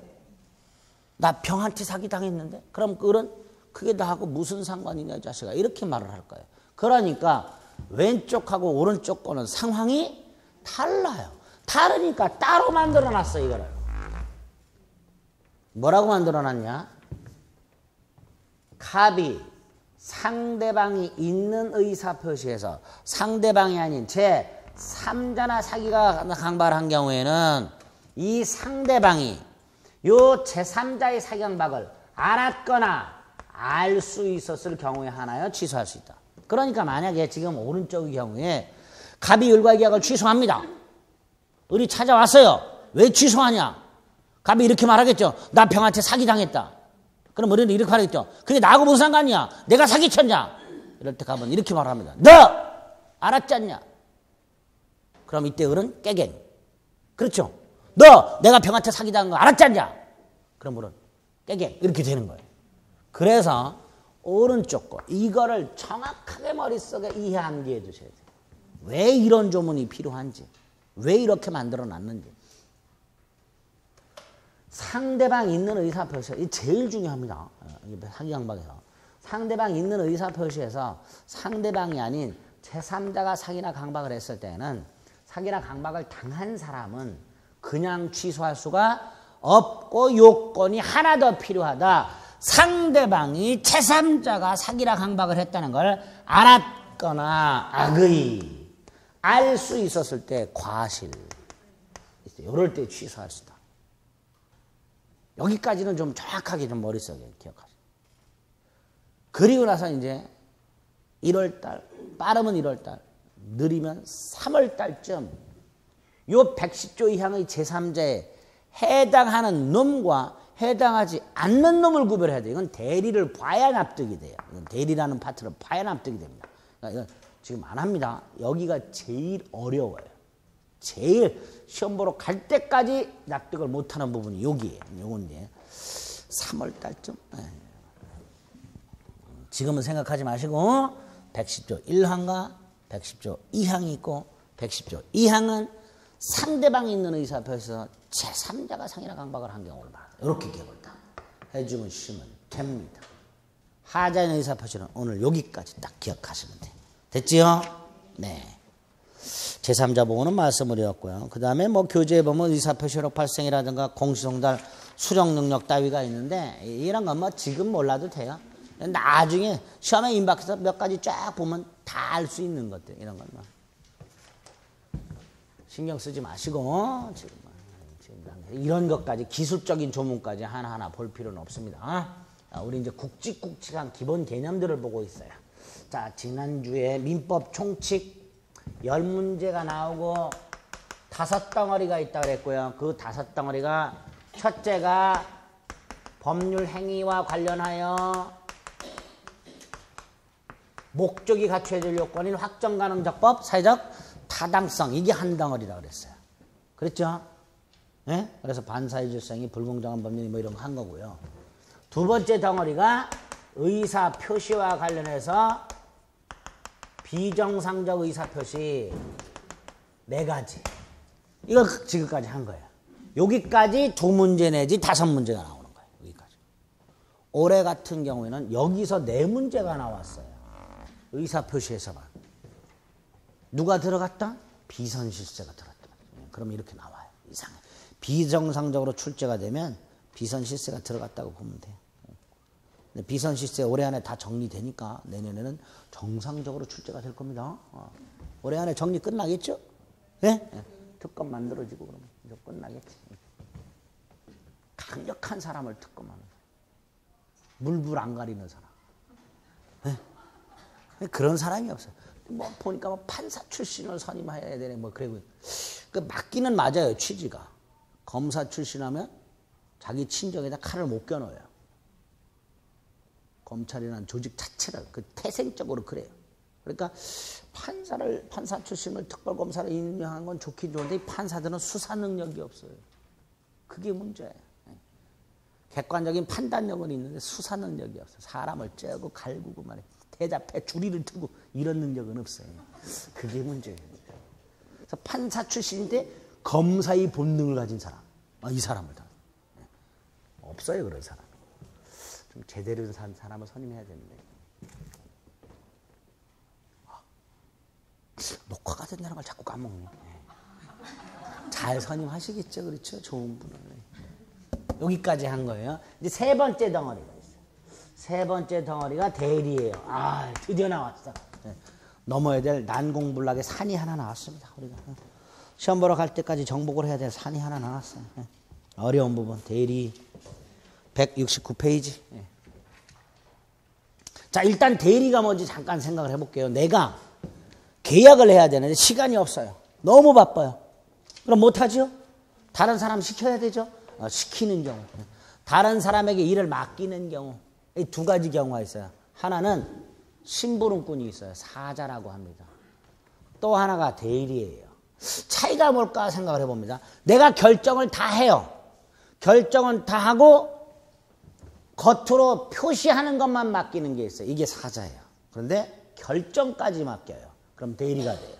나 병한테 사기당했는데? 그럼 을은 그게 나하고 무슨 상관이냐 이 자식아. 이렇게 말을 할 거예요. 그러니까 왼쪽하고 오른쪽 거는 상황이 달라요. 다르니까 따로 만들어놨어 이거를. 뭐라고 만들어놨냐? 갑이 상대방이 있는 의사표시에서 상대방이 아닌 제 제3자나 사기가 강박을 한 경우에는 이 상대방이 요 제3자의 사기 강박을 알았거나 알 수 있었을 경우에 하나여 취소할 수 있다. 그러니까 만약에 지금 오른쪽의 경우에 갑이 을과의 계약을 취소합니다. 을이 찾아왔어요. 왜 취소하냐? 갑이 이렇게 말하겠죠. 나 병한테 사기당했다. 그럼 을은 이렇게 말하겠죠. 그게 나하고 무슨 상관이야? 내가 사기쳤냐? 이럴 때 갑은 이렇게 말합니다. 너 알았지 않냐? 그럼 이때 을은 깨갱. 그렇죠? 너 내가 병한테 사기당한 거 알았지 않냐? 그럼 을은 깨갱. 이렇게 되는 거예요. 그래서 오른쪽 거 이거를 정확하게 머릿속에 이해 암기해 두셔야 돼요. 왜 이런 조문이 필요한지, 왜 이렇게 만들어 놨는지. 상대방 있는 의사표시, 이 제일 중요합니다. 사기강박에서. 상대방 있는 의사표시에서 상대방이 아닌 제3자가 사기나 강박을 했을 때는 사기나 강박을 당한 사람은 그냥 취소할 수가 없고 요건이 하나 더 필요하다. 상대방이 제3자가 사기나 강박을 했다는 걸 알았거나 악의, 알 수 있었을 때 과실, 이럴 때 취소할 수 있다. 여기까지는 좀 정확하게 좀 머릿속에 기억하세요. 그리고 나서 이제 1월달, 빠르면 1월달, 느리면 3월달쯤 요 110조 이상의 제3자에 해당하는 놈과 해당하지 않는 놈을 구별해야 돼요. 이건 대리를 봐야 납득이 돼요. 이건 대리라는 파트를 봐야 납득이 됩니다. 그러니까 이건 지금 안 합니다. 여기가 제일 어려워요. 제일 시험 보러 갈 때까지 납득을 못하는 부분이 여기에요. 요건데 3월달쯤 지금은 생각하지 마시고 110조 1항과 110조 2항이 있고 110조 2항은 상대방이 있는 의사표에서 제3자가 상이나 강박을 한 경우를 말합니다. 이렇게 기억을 딱 해주면 쉬면 됩니다. 하자인 의사표시는 오늘 여기까지 딱 기억하시면 돼요. 됐지요? 네. 제3자 보고는 말씀을 드렸고요. 그 다음에 뭐 교재에 보면 의사표시록 발생이라든가 공시송달 수령 능력 따위가 있는데 이런 건 뭐 지금 몰라도 돼요. 나중에 시험에 임박해서 몇 가지 쫙 보면 다 알 수 있는 것들 이런 건 뭐 신경 쓰지 마시고 지금 이런 것까지 기술적인 조문까지 하나하나 볼 필요는 없습니다. 우리 이제 굵직굵직한 기본 개념들을 보고 있어요. 자, 지난주에 민법 총칙 10문제가 나오고 5덩어리가 있다고 그랬고요. 그 5덩어리가 첫째가 법률 행위와 관련하여 목적이 갖춰야 될 요건인 확정가능적법, 사회적 타당성, 이게 한 덩어리라고 그랬어요. 그랬죠? 네? 그래서 반사의 질성이 불공정한 법률이 뭐 이런 거 한 거고요. 두 번째 덩어리가 의사 표시와 관련해서 비정상적 의사 표시 4가지. 이거 지금까지 한 거예요. 여기까지 2문제 내지 5문제가 나오는 거예요. 여기까지. 올해 같은 경우에는 여기서 4문제가 나왔어요. 의사 표시에서만. 누가 들어갔다? 비선실세가 들어갔다. 그럼 이렇게 나와요. 이상해. 비정상적으로 출제가 되면 비선실세가 들어갔다고 보면 돼요. 근데 비선실세 올해 안에 다 정리되니까 내년에는 정상적으로 출제가 될 겁니다. 올해 안에 정리 끝나겠죠? 네? 특검 만들어지고 그러면 이제 끝나겠지. 강력한 사람을 특검하는 거예요. 물불 안 가리는 사람. 네? 그런 사람이 없어요. 뭐 보니까 뭐 판사 출신을 선임해야 되네 뭐 그래. 그 맞기는 맞아요. 취지가. 검사 출신하면 자기 친정에다 칼을 못 겨눠요. 검찰이라는 조직 자체를 그 태생적으로 그래요. 그러니까 판사 출신을 특별검사로 임명하는 건 좋긴 좋은데 이 판사들은 수사 능력이 없어요. 그게 문제예요. 객관적인 판단력은 있는데 수사 능력이 없어요. 사람을 째고 갈구고 말이에요. 대답해 주리를 트고 이런 능력은 없어요. 그게 문제예요. 그래서 판사 출신인데 검사의 본능을 가진 사람, 이 사람을 다 없어요. 그런 사람. 좀 제대로 산 사람을 선임해야 되는데. 녹화가 된다는 걸 자꾸 까먹네. 잘 선임하시겠죠, 그렇죠? 좋은 분을. 여기까지 한 거예요. 이제 세 번째 덩어리가 있어요. 세 번째 덩어리가 대리예요. 아, 드디어 나왔어. 넘어야 될 난공불락의 산이 하나 나왔습니다. 우리가 시험 보러 갈 때까지 정복을 해야 될 산이 하나 나왔어요. 어려운 부분 대리 169페이지. 자, 일단 대리가 뭔지 잠깐 생각을 해볼게요. 내가 계약을 해야 되는데 시간이 없어요. 너무 바빠요. 그럼 못하죠? 다른 사람 시켜야 되죠? 시키는 경우. 다른 사람에게 일을 맡기는 경우. 이 두 가지 경우가 있어요. 하나는 심부름꾼이 있어요. 사자라고 합니다. 또 하나가 대리예요. 차이가 뭘까 생각을 해봅니다. 내가 결정을 다 해요. 결정은 다 하고 겉으로 표시하는 것만 맡기는 게 있어요. 이게 사자예요. 그런데 결정까지 맡겨요. 그럼 대리가 돼요.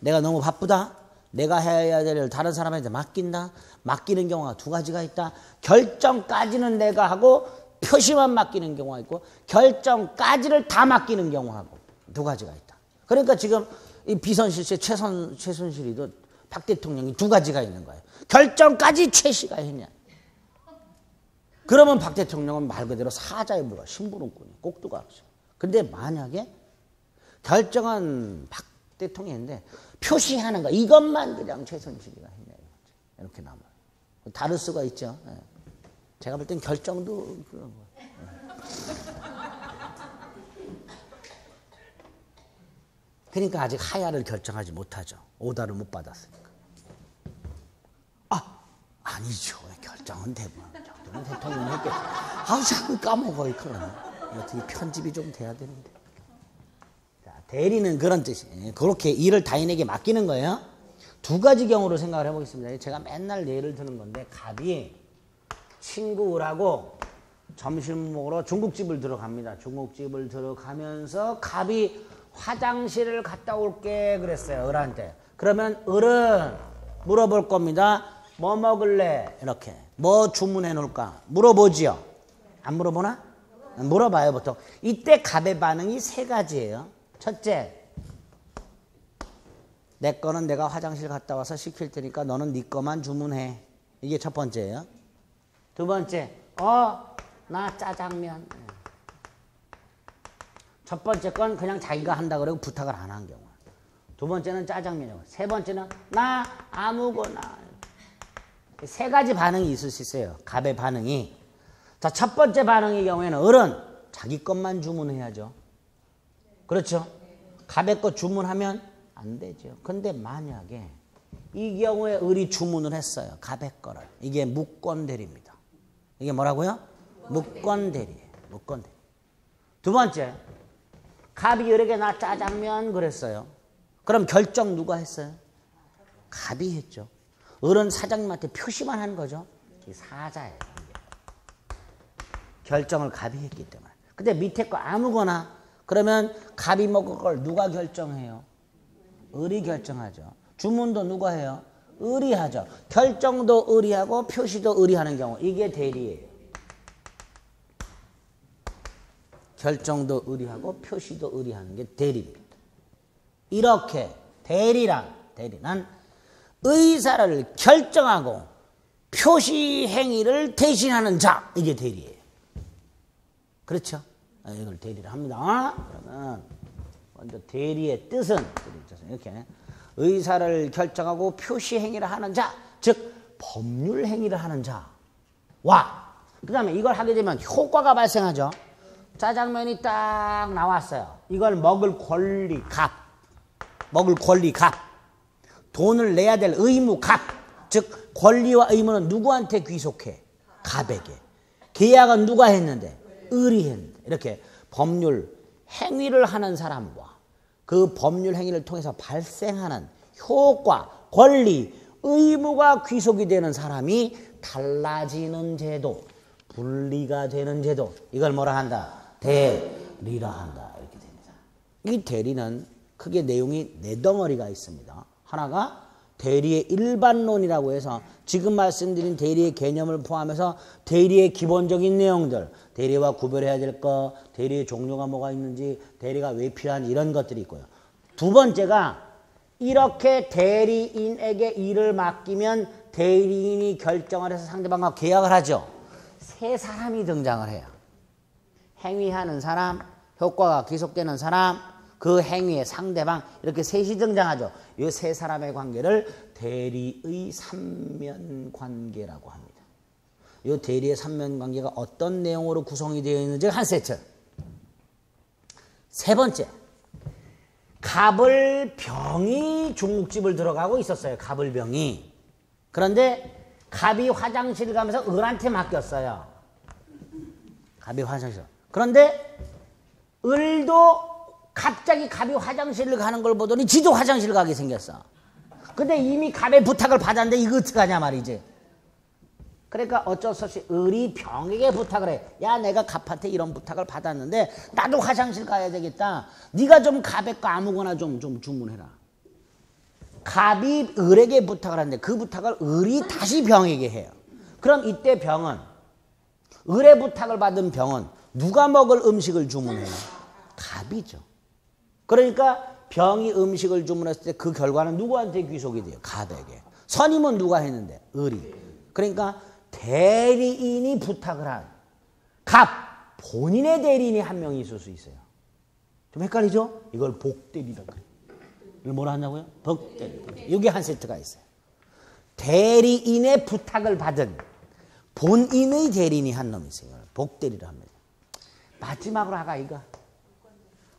내가 너무 바쁘다. 내가 해야 될 일을 다른 사람한테 맡긴다. 맡기는 경우가 두 가지가 있다. 결정까지는 내가 하고 표시만 맡기는 경우가 있고 결정까지를 다 맡기는 경우하고 두 가지가 있다. 그러니까 지금 이 비선실세 최순실이도 박 대통령이 두 가지가 있는 거예요. 결정까지 최 씨가 했냐. 그러면 박 대통령은 말 그대로 사자에 불과 심부름꾼이 꼭두가 없어요. 근데 만약에 결정은 박 대통령인데 표시하는 거 이것만 그냥 최순실이가 했냐 이렇게 남아요. 다를 수가 있죠. 제가 볼 땐 결정도 그런 거예요. 그러니까 아직 하야를 결정하지 못하죠. 오다를 못 받았으니까. 아니죠. 결정은 대통령이 했겠죠. 자꾸 까먹어요. 어떻게 편집이 좀 돼야 되는데. 자, 대리는 그런 뜻이에요. 그렇게 일을 타인에게 맡기는 거예요. 두 가지 경우로 생각을 해보겠습니다. 제가 맨날 예를 드는 건데 갑이 친구라고 점심 먹으러 중국집을 들어갑니다. 중국집을 들어가면서 갑이 화장실을 갔다 올게 그랬어요. 을한테. 그러면 을은 물어볼 겁니다. 뭐 먹을래? 이렇게. 뭐 주문해 놓을까? 물어보지요. 안 물어보나? 물어봐요 보통. 이때 갑의 반응이 세 가지예요. 첫째, 내 거는 내가 화장실 갔다 와서 시킬 테니까 너는 네 거만 주문해. 이게 첫 번째예요. 두 번째, 나 짜장면. 첫 번째 건 그냥 자기가 한다 그러고 부탁을 안 한 경우. 두 번째는 짜장면이고. 세 번째는 나 아무거나. 세 가지 반응이 있을 수 있어요. 갑의 반응이. 자, 첫 번째 반응의 경우에는 을은 자기 것만 주문해야죠. 그렇죠? 갑의 것 주문하면 안 되죠. 근데 만약에 이 경우에 을이 주문을 했어요. 갑의 거를. 이게 무권대리입니다. 이게 뭐라고요? 무권대리예요. 무권대리. 두 번째, 갑이 을에게 나 짜장면 그랬어요. 그럼 결정 누가 했어요? 갑이 했죠. 을은 사장님한테 표시만 한 거죠. 이 사자예요. 결정을 갑이 했기 때문에. 근데 밑에 거 아무거나 그러면 갑이 먹을 걸 누가 결정해요? 을이 결정하죠. 주문도 누가 해요? 을이 하죠. 결정도 을이 하고 표시도 을이 하는 경우. 이게 대리예요. 결정도 을이 하고 표시도 을이 하는 게 대리입니다. 이렇게 대리란 의사를 결정하고 표시 행위를 대신하는 자. 이게 대리예요. 그렇죠? 이걸 대리를 합니다. 그러면 먼저 대리의 뜻은 이렇게 의사를 결정하고 표시 행위를 하는 자, 즉 법률 행위를 하는 자와 그 다음에 이걸 하게 되면 효과가 발생하죠. 짜장면이 딱 나왔어요. 이걸 먹을 권리 갑, 돈을 내야 될 의무 갑, 즉 권리와 의무는 누구한테 귀속해? 갑에게. 계약은 누가 했는데? 을이 했는데. 이렇게 법률 행위를 하는 사람과 그 법률 행위를 통해서 발생하는 효과, 권리, 의무가 귀속이 되는 사람이 달라지는 제도, 분리가 되는 제도. 이걸 뭐라 한다? 대리라 한다. 이렇게 됩니다. 이 대리는 크게 내용이 네 덩어리가 있습니다. 하나가 대리의 일반론이라고 해서 지금 말씀드린 대리의 개념을 포함해서 대리의 기본적인 내용들, 대리와 구별해야 될 것, 대리의 종류가 뭐가 있는지, 대리가 왜 필요한지 이런 것들이 있고요. 두 번째가 이렇게 대리인에게 일을 맡기면 대리인이 결정을 해서 상대방과 계약을 하죠. 세 사람이 등장을 해요. 행위하는 사람, 효과가 귀속되는 사람, 그 행위의 상대방 이렇게 셋이 등장하죠. 이 세 사람의 관계를 대리의 삼면관계라고 합니다. 이 대리의 삼면관계가 어떤 내용으로 구성이 되어 있는지 한 세트. 세 번째, 갑을병이 중국집을 들어가고 있었어요. 갑을병이. 그런데 갑이 화장실 가면서 을한테 맡겼어요. 갑이 화장실. 그런데 을도 갑자기 갑이 화장실을 가는 걸 보더니 지도 화장실 가게 생겼어. 근데 이미 갑의 부탁을 받았는데 이거 어떡하냐 말이지. 그러니까 어쩔 수 없이 을이 병에게 부탁을 해. 야, 내가 갑한테 이런 부탁을 받았는데 나도 화장실 가야 되겠다. 네가 좀 갑에 거 아무거나 좀 주문해라. 갑이 을에게 부탁을 하는데 그 부탁을 을이 다시 병에게 해요. 그럼 이때 병은, 을의 부탁을 받은 병은 누가 먹을 음식을 주문해요? 갑이죠. 그러니까 병이 음식을 주문했을 때 그 결과는 누구한테 귀속이 돼요? 갑에게. 선임은 누가 했는데? 을이. 그러니까 대리인이 부탁을 한 갑, 본인의 대리인이 한 명이 있을 수 있어요. 좀 헷갈리죠? 이걸 복대리라고 해요. 이걸 뭐라 하냐고요? 복대리. 여기 한 세트가 있어요. 대리인의 부탁을 받은 본인의 대리인이 한 놈이 있어요. 복대리라 합니다. 마지막으로 하가 이거.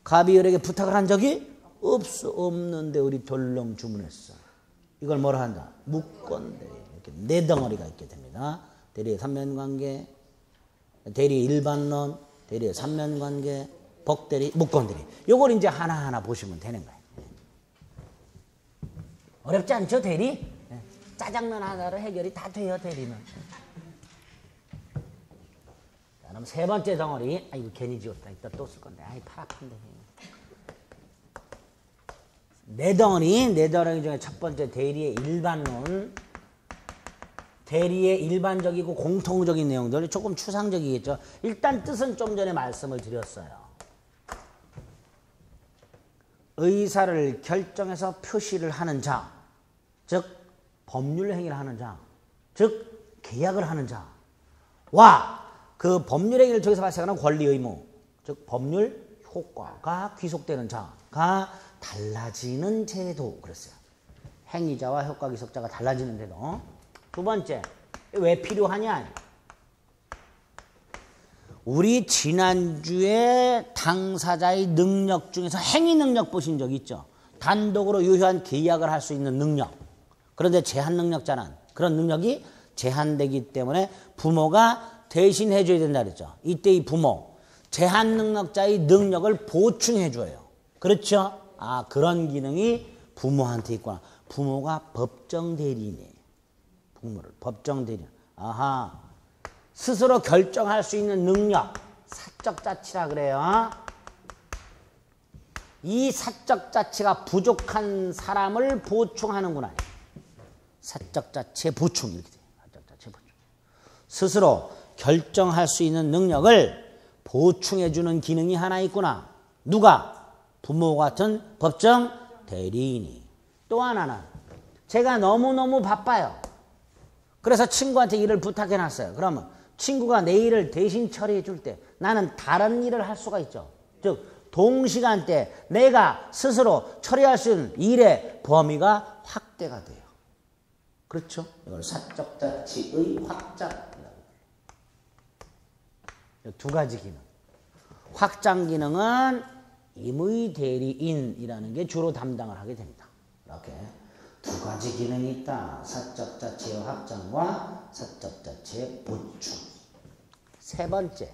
갑이 을에게 부탁을 한 적이 없는데 우리 덜렁 주문했어. 이걸 뭐라 한다? 무권대리. 이렇게 네 덩어리가 있게 됩니다. 대리의 삼면관계, 대리의 일반론, 대리의 삼면관계, 복대리, 무권대리. 요걸 이제 하나하나 보시면 되는 거예요. 어렵지 않죠, 대리? 짜장면 하나로 해결이 다 돼요, 대리는. 자, 그럼 세 번째 덩어리. 아, 이거 괜히 지웠다. 이따 또 쓸 건데. 아이, 팔 아픈데. 네 덩어리 중에 첫 번째 대리의 일반론. 대리의 일반적이고 공통적인 내용들, 조금 추상적이겠죠. 일단 뜻은 좀 전에 말씀을 드렸어요. 의사를 결정해서 표시를 하는 자, 즉 법률 행위를 하는 자, 즉 계약을 하는 자와 그 법률 행위를 통해서 발생하는 권리 의무, 즉 법률 효과가 귀속되는 자가 달라지는 제도. 그랬어요. 행위자와 효과 귀속자가 달라지는 제도. 두 번째, 왜 필요하냐? 우리 지난주에 당사자의 능력 중에서 행위 능력 보신 적 있죠? 단독으로 유효한 계약을 할 수 있는 능력. 그런데 제한 능력자는 그런 능력이 제한되기 때문에 부모가 대신 해줘야 된다 그랬죠. 이때 이 부모, 제한 능력자의 능력을 보충해 줘요. 그렇죠? 아, 그런 기능이 부모한테 있구나. 부모가 법정 대리인이에요. 부모를 법정 대리인. 아하. 스스로 결정할 수 있는 능력, 사적 자치라 그래요. 이 사적 자치가 부족한 사람을 보충하는구나. 사적 자치의 보충 이렇게 돼요. 사적 자치의 보충. 스스로 결정할 수 있는 능력을 보충해 주는 기능이 하나 있구나. 누가? 부모 같은 법정 대리인이. 또 하나는 제가 너무너무 바빠요. 그래서 친구한테 일을 부탁해 놨어요. 그러면 친구가 내 일을 대신 처리해 줄 때 나는 다른 일을 할 수가 있죠. 즉 동시간대 내가 스스로 처리할 수 있는 일의 범위가 확대가 돼요. 그렇죠? 이걸 사적 자치의 확장이라고 해요. 두 가지 기능. 확장 기능은 임의 대리인이라는 게 주로 담당을 하게 됩니다. 이렇게 두 가지 기능이 있다. 사적 자치의 확장과 사적 자치의 보충. 세 번째,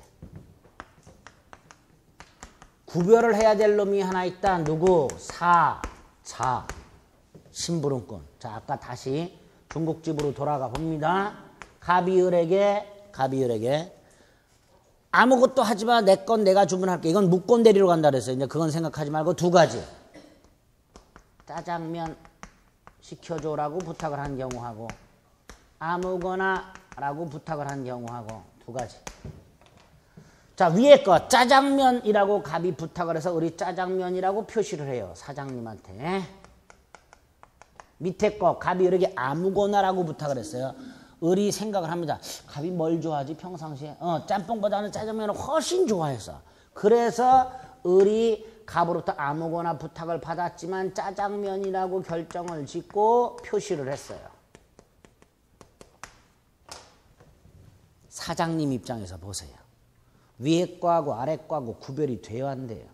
구별을 해야 될 놈이 하나 있다. 누구? 사, 자, 심부름꾼. 자, 아까 다시 중국집으로 돌아가 봅니다. 갑이 을에게 아무것도 하지 마. 내 건 내가 주문할게. 이건 무권 대리로 간다 그랬어요. 이제 그건 생각하지 말고 두 가지. 짜장면 시켜줘라고 부탁을 한 경우하고 아무거나라고 부탁을 한 경우하고 두 가지. 자, 위에 거 짜장면이라고 갑이 부탁을 해서 우리 짜장면이라고 표시를 해요. 사장님한테. 밑에 거 갑이 이렇게 아무거나라고 부탁을 했어요. 을이 생각을 합니다. 갑이 뭘 좋아하지 평상시에? 짬뽕보다는 짜장면을 훨씬 좋아했어. 그래서 을이 갑으로부터 아무거나 부탁을 받았지만 짜장면이라고 결정을 짓고 표시를 했어요. 사장님 입장에서 보세요. 위에 과하고 아래 과하고 구별이 돼야 안 돼요?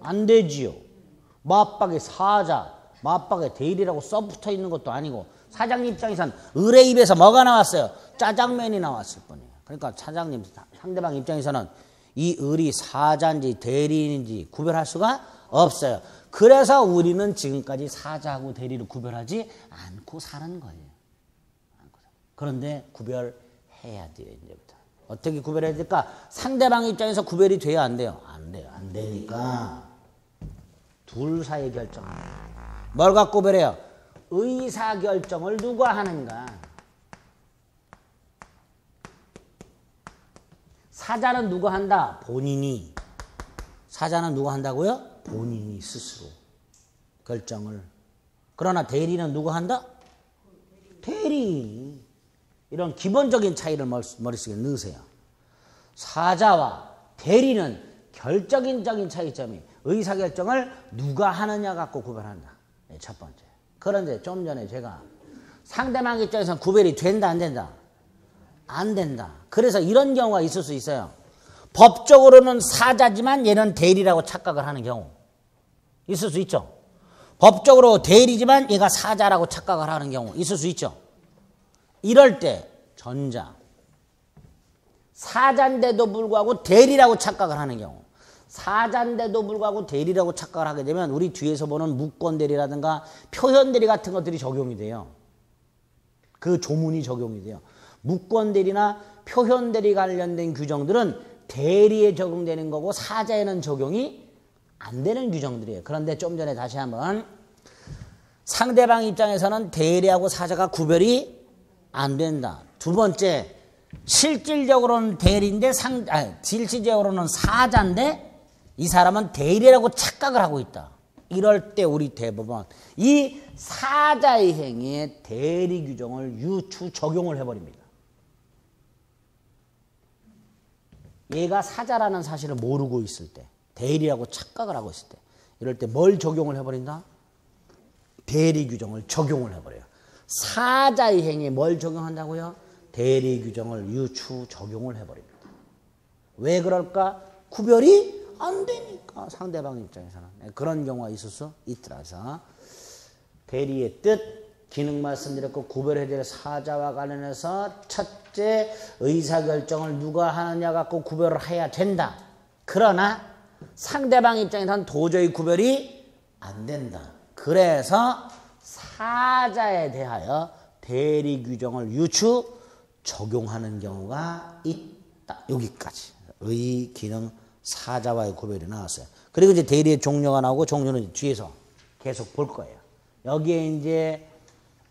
안 되지요. 맞박에 사자, 맞박에 대리라고 써붙어 있는 것도 아니고 사장님 입장에서는 을의 입에서 뭐가 나왔어요? 짜장면이 나왔을 뿐이에요. 그러니까 사장님, 상대방 입장에서는 이 을이 사자인지 대리인지 구별할 수가 없어요. 그래서 우리는 지금까지 사자하고 대리를 구별하지 않고 사는 거예요. 그런데 구별해야 돼요. 이제부터. 어떻게 구별해야 될까? 상대방 입장에서 구별이 돼야 안 돼요? 안 돼요. 안 되니까 둘 사이의 결정. 뭘 갖고 구별해요? 의사결정을 누가 하는가? 사자는 누가 한다? 본인이. 사자는 누가 한다고요? 본인이 스스로 결정을. 그러나 대리는 누가 한다? 대리인이. 이런 기본적인 차이를 머릿속에 넣으세요. 사자와 대리는 결정적인 차이점이 의사결정을 누가 하느냐 갖고 구별한다. 첫 번째. 그런데 좀 전에 제가 상대방 입장에서는 구별이 된다 안 된다? 안 된다. 그래서 이런 경우가 있을 수 있어요. 법적으로는 사자지만 얘는 대리라고 착각을 하는 경우 있을 수 있죠. 법적으로 대리지만 얘가 사자라고 착각을 하는 경우 있을 수 있죠. 이럴 때 전자 사자인데도 불구하고 대리라고 착각을 하는 경우, 사자인데도 불구하고 대리라고 착각을 하게 되면 우리 뒤에서 보는 무권대리라든가 표현대리 같은 것들이 적용이 돼요. 그 조문이 적용이 돼요. 무권대리나 표현대리 관련된 규정들은 대리에 적용되는 거고 사자에는 적용이 안 되는 규정들이에요. 그런데 좀 전에 다시 한번 상대방 입장에서는 대리하고 사자가 구별이 안 된다. 두 번째, 실질적으로는 대리인데 실질적으로는 사자인데 이 사람은 대리라고 착각을 하고 있다. 이럴 때 우리 대법원 이 사자의 행위에 대리 규정을 유추 적용을 해버립니다. 얘가 사자라는 사실을 모르고 있을 때, 대리라고 착각을 하고 있을 때, 이럴 때 뭘 적용을 해버린다? 대리 규정을 적용을 해버려요. 사자의 행위에 뭘 적용한다고요? 대리 규정을 유추 적용을 해버립니다. 왜 그럴까? 구별이 안 되니까 상대방 입장에서는. 그런 경우가 있을 수 있더라서 대리의 뜻, 기능 말씀드렸고 구별해야 될 사자와 관련해서 첫째, 의사결정을 누가 하느냐 갖고 구별을 해야 된다. 그러나 상대방 입장에서는 도저히 구별이 안 된다. 그래서 사자에 대하여 대리 규정을 유추 적용하는 경우가 있다. 여기까지 의, 기능, 사자와의 구별이 나왔어요. 그리고 이제 대리의 종류가 나오고 종류는 뒤에서 계속 볼 거예요. 여기에 이제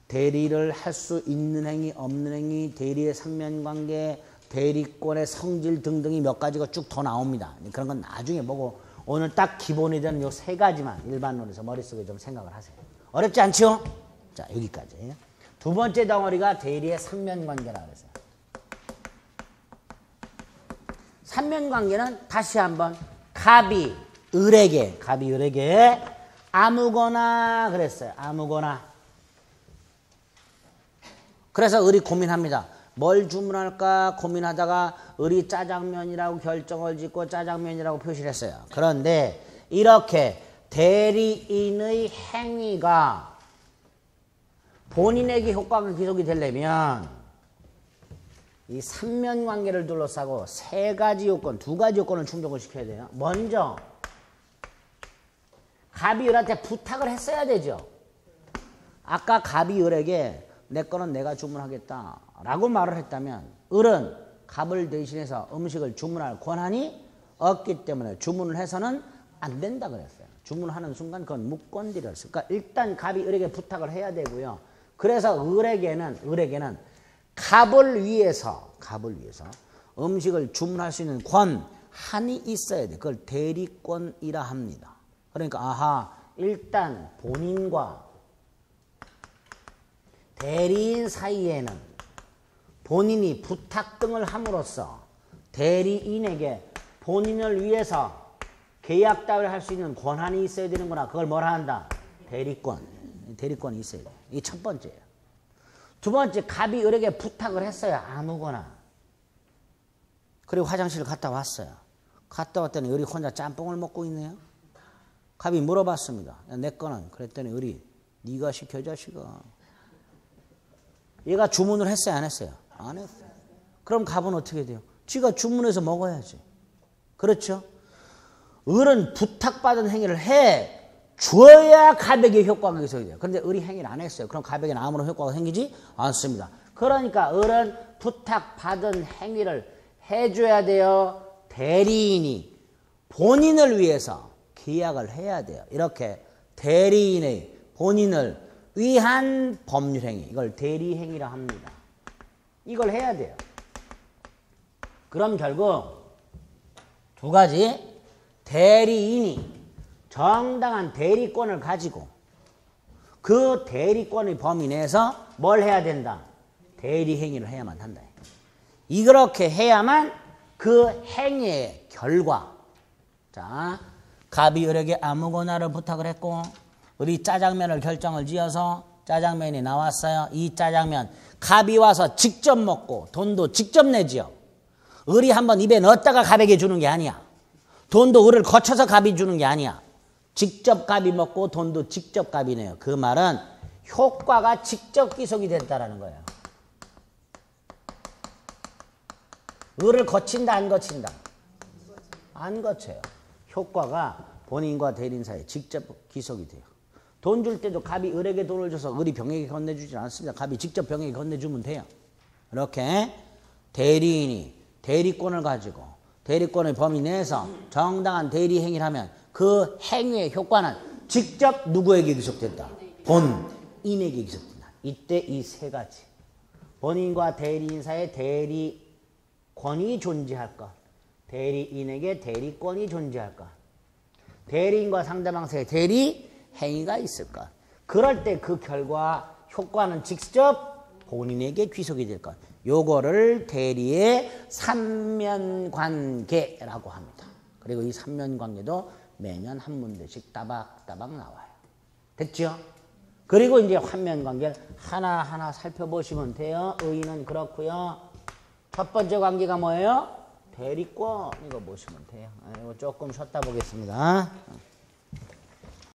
대리를 할 수 있는 행위, 없는 행위, 대리의 삼면관계, 대리권의 성질 등등이 몇 가지가 쭉 더 나옵니다. 그런 건 나중에 보고 오늘 딱 기본이 되는 요 세 가지만 일반론에서 머릿속에 좀 생각을 하세요. 어렵지 않죠? 자, 여기까지. 두 번째 덩어리가 대리의 삼면관계라고 했어요. 삼면관계는 다시 한번 갑이 을에게 아무거나 그랬어요. 아무거나. 그래서 을이 고민합니다. 뭘 주문할까 고민하다가 을이 짜장면이라고 결정을 짓고 짜장면이라고 표시를 했어요. 그런데 이렇게 대리인의 행위가 본인에게 효과가 기록이 되려면 이 삼면관계를 둘러싸고 세 가지 요건, 두 가지 요건을 충족을 시켜야 돼요. 먼저 갑이 을한테 부탁을 했어야 되죠. 아까 갑이 을에게 내 거는 내가 주문하겠다 라고 말을 했다면 을은 갑을 대신해서 음식을 주문할 권한이 없기 때문에 주문을 해서는 안 된다 그랬어요. 주문하는 순간 그건 무권딜이었어요. 그러니까 일단 갑이 을에게 부탁을 해야 되고요. 그래서 을에게는 갑을 위해서 음식을 주문할 수 있는 권한이 있어야 돼. 그걸 대리권이라 합니다. 그러니까 일단 본인과 대리인 사이에는 본인이 부탁 등을 함으로써 대리인에게 본인을 위해서 계약 따위를 할 수 있는 권한이 있어야 되는구나. 그걸 뭐라 한다? 대리권. 대리권이 있어야 돼. 이게 첫 번째예요. 두 번째, 갑이 을에게 부탁을 했어요. 아무거나. 그리고 화장실 갔다 왔어요. 갔다 왔더니 을이 혼자 짬뽕을 먹고 있네요. 갑이 물어봤습니다. 야, 내 거는. 그랬더니 을이 네가 시켜 자식아. 얘가 주문을 했어요? 안 했어요? 안 했어요. 그럼 갑은 어떻게 돼요? 지가 주문해서 먹어야지. 그렇죠? 을은 부탁받은 행위를 해 주어야 갑에게 효과가 있어야 그런데 을이 행위를 안 했어요. 그럼 갑에게는 아무런 효과가 생기지 않습니다. 그러니까 을은 부탁받은 행위를 해줘야 돼요. 대리인이 본인을 위해서 계약을 해야 돼요. 이렇게 대리인의 본인을 위한 법률행위, 이걸 대리행위라 합니다. 이걸 해야 돼요. 그럼 결국 두 가지, 대리인이 정당한 대리권을 가지고 그 대리권의 범위 내에서 뭘 해야 된다? 대리행위를 해야만 한다. 이렇게 해야만 그 행위의 결과. 자, 갑이 을에게 아무거나를 부탁을 했고 을이 짜장면을 결정을 지어서 짜장면이 나왔어요. 이 짜장면 갑이 와서 직접 먹고 돈도 직접 내지요. 을이 한번 입에 넣었다가 갑에게 주는 게 아니야. 돈도 을을 거쳐서 갑이 주는 게 아니야. 직접 갑이 먹고 돈도 직접 갑이 내요. 그 말은 효과가 직접 귀속이 됐다라는 거예요. 을을 거친다 안 거친다? 안 거쳐요. 효과가 본인과 대리인 사이에 직접 귀속이 돼요. 돈 줄 때도 갑이 을에게 돈을 줘서 을이 병에게 건네주지 않습니다. 갑이 직접 병에게 건네주면 돼요. 이렇게 대리인이 대리권을 가지고 대리권의 범위 내에서 정당한 대리 행위를 하면 그 행위의 효과는 직접 누구에게 귀속된다? 본인에게 귀속된다. 이때 이 세 가지. 본인과 대리인 사이에 대리권이 존재할 것. 대리인에게 대리권이 좋은지 할까? 대리인과 상대방 사이에 대리 행위가 있을까? 그럴 때 그 결과 효과는 직접 본인에게 귀속이 될 것. 요거를 대리의 삼면관계라고 합니다. 그리고 이 삼면관계도 매년 한 문제씩 따박따박 나와요. 됐죠? 그리고 이제 환면관계를 하나하나 살펴보시면 돼요. 의의는 그렇고요. 첫 번째 관계가 뭐예요? 대리권. 이거 보시면 돼요. 이거 조금 쉬었다 보겠습니다.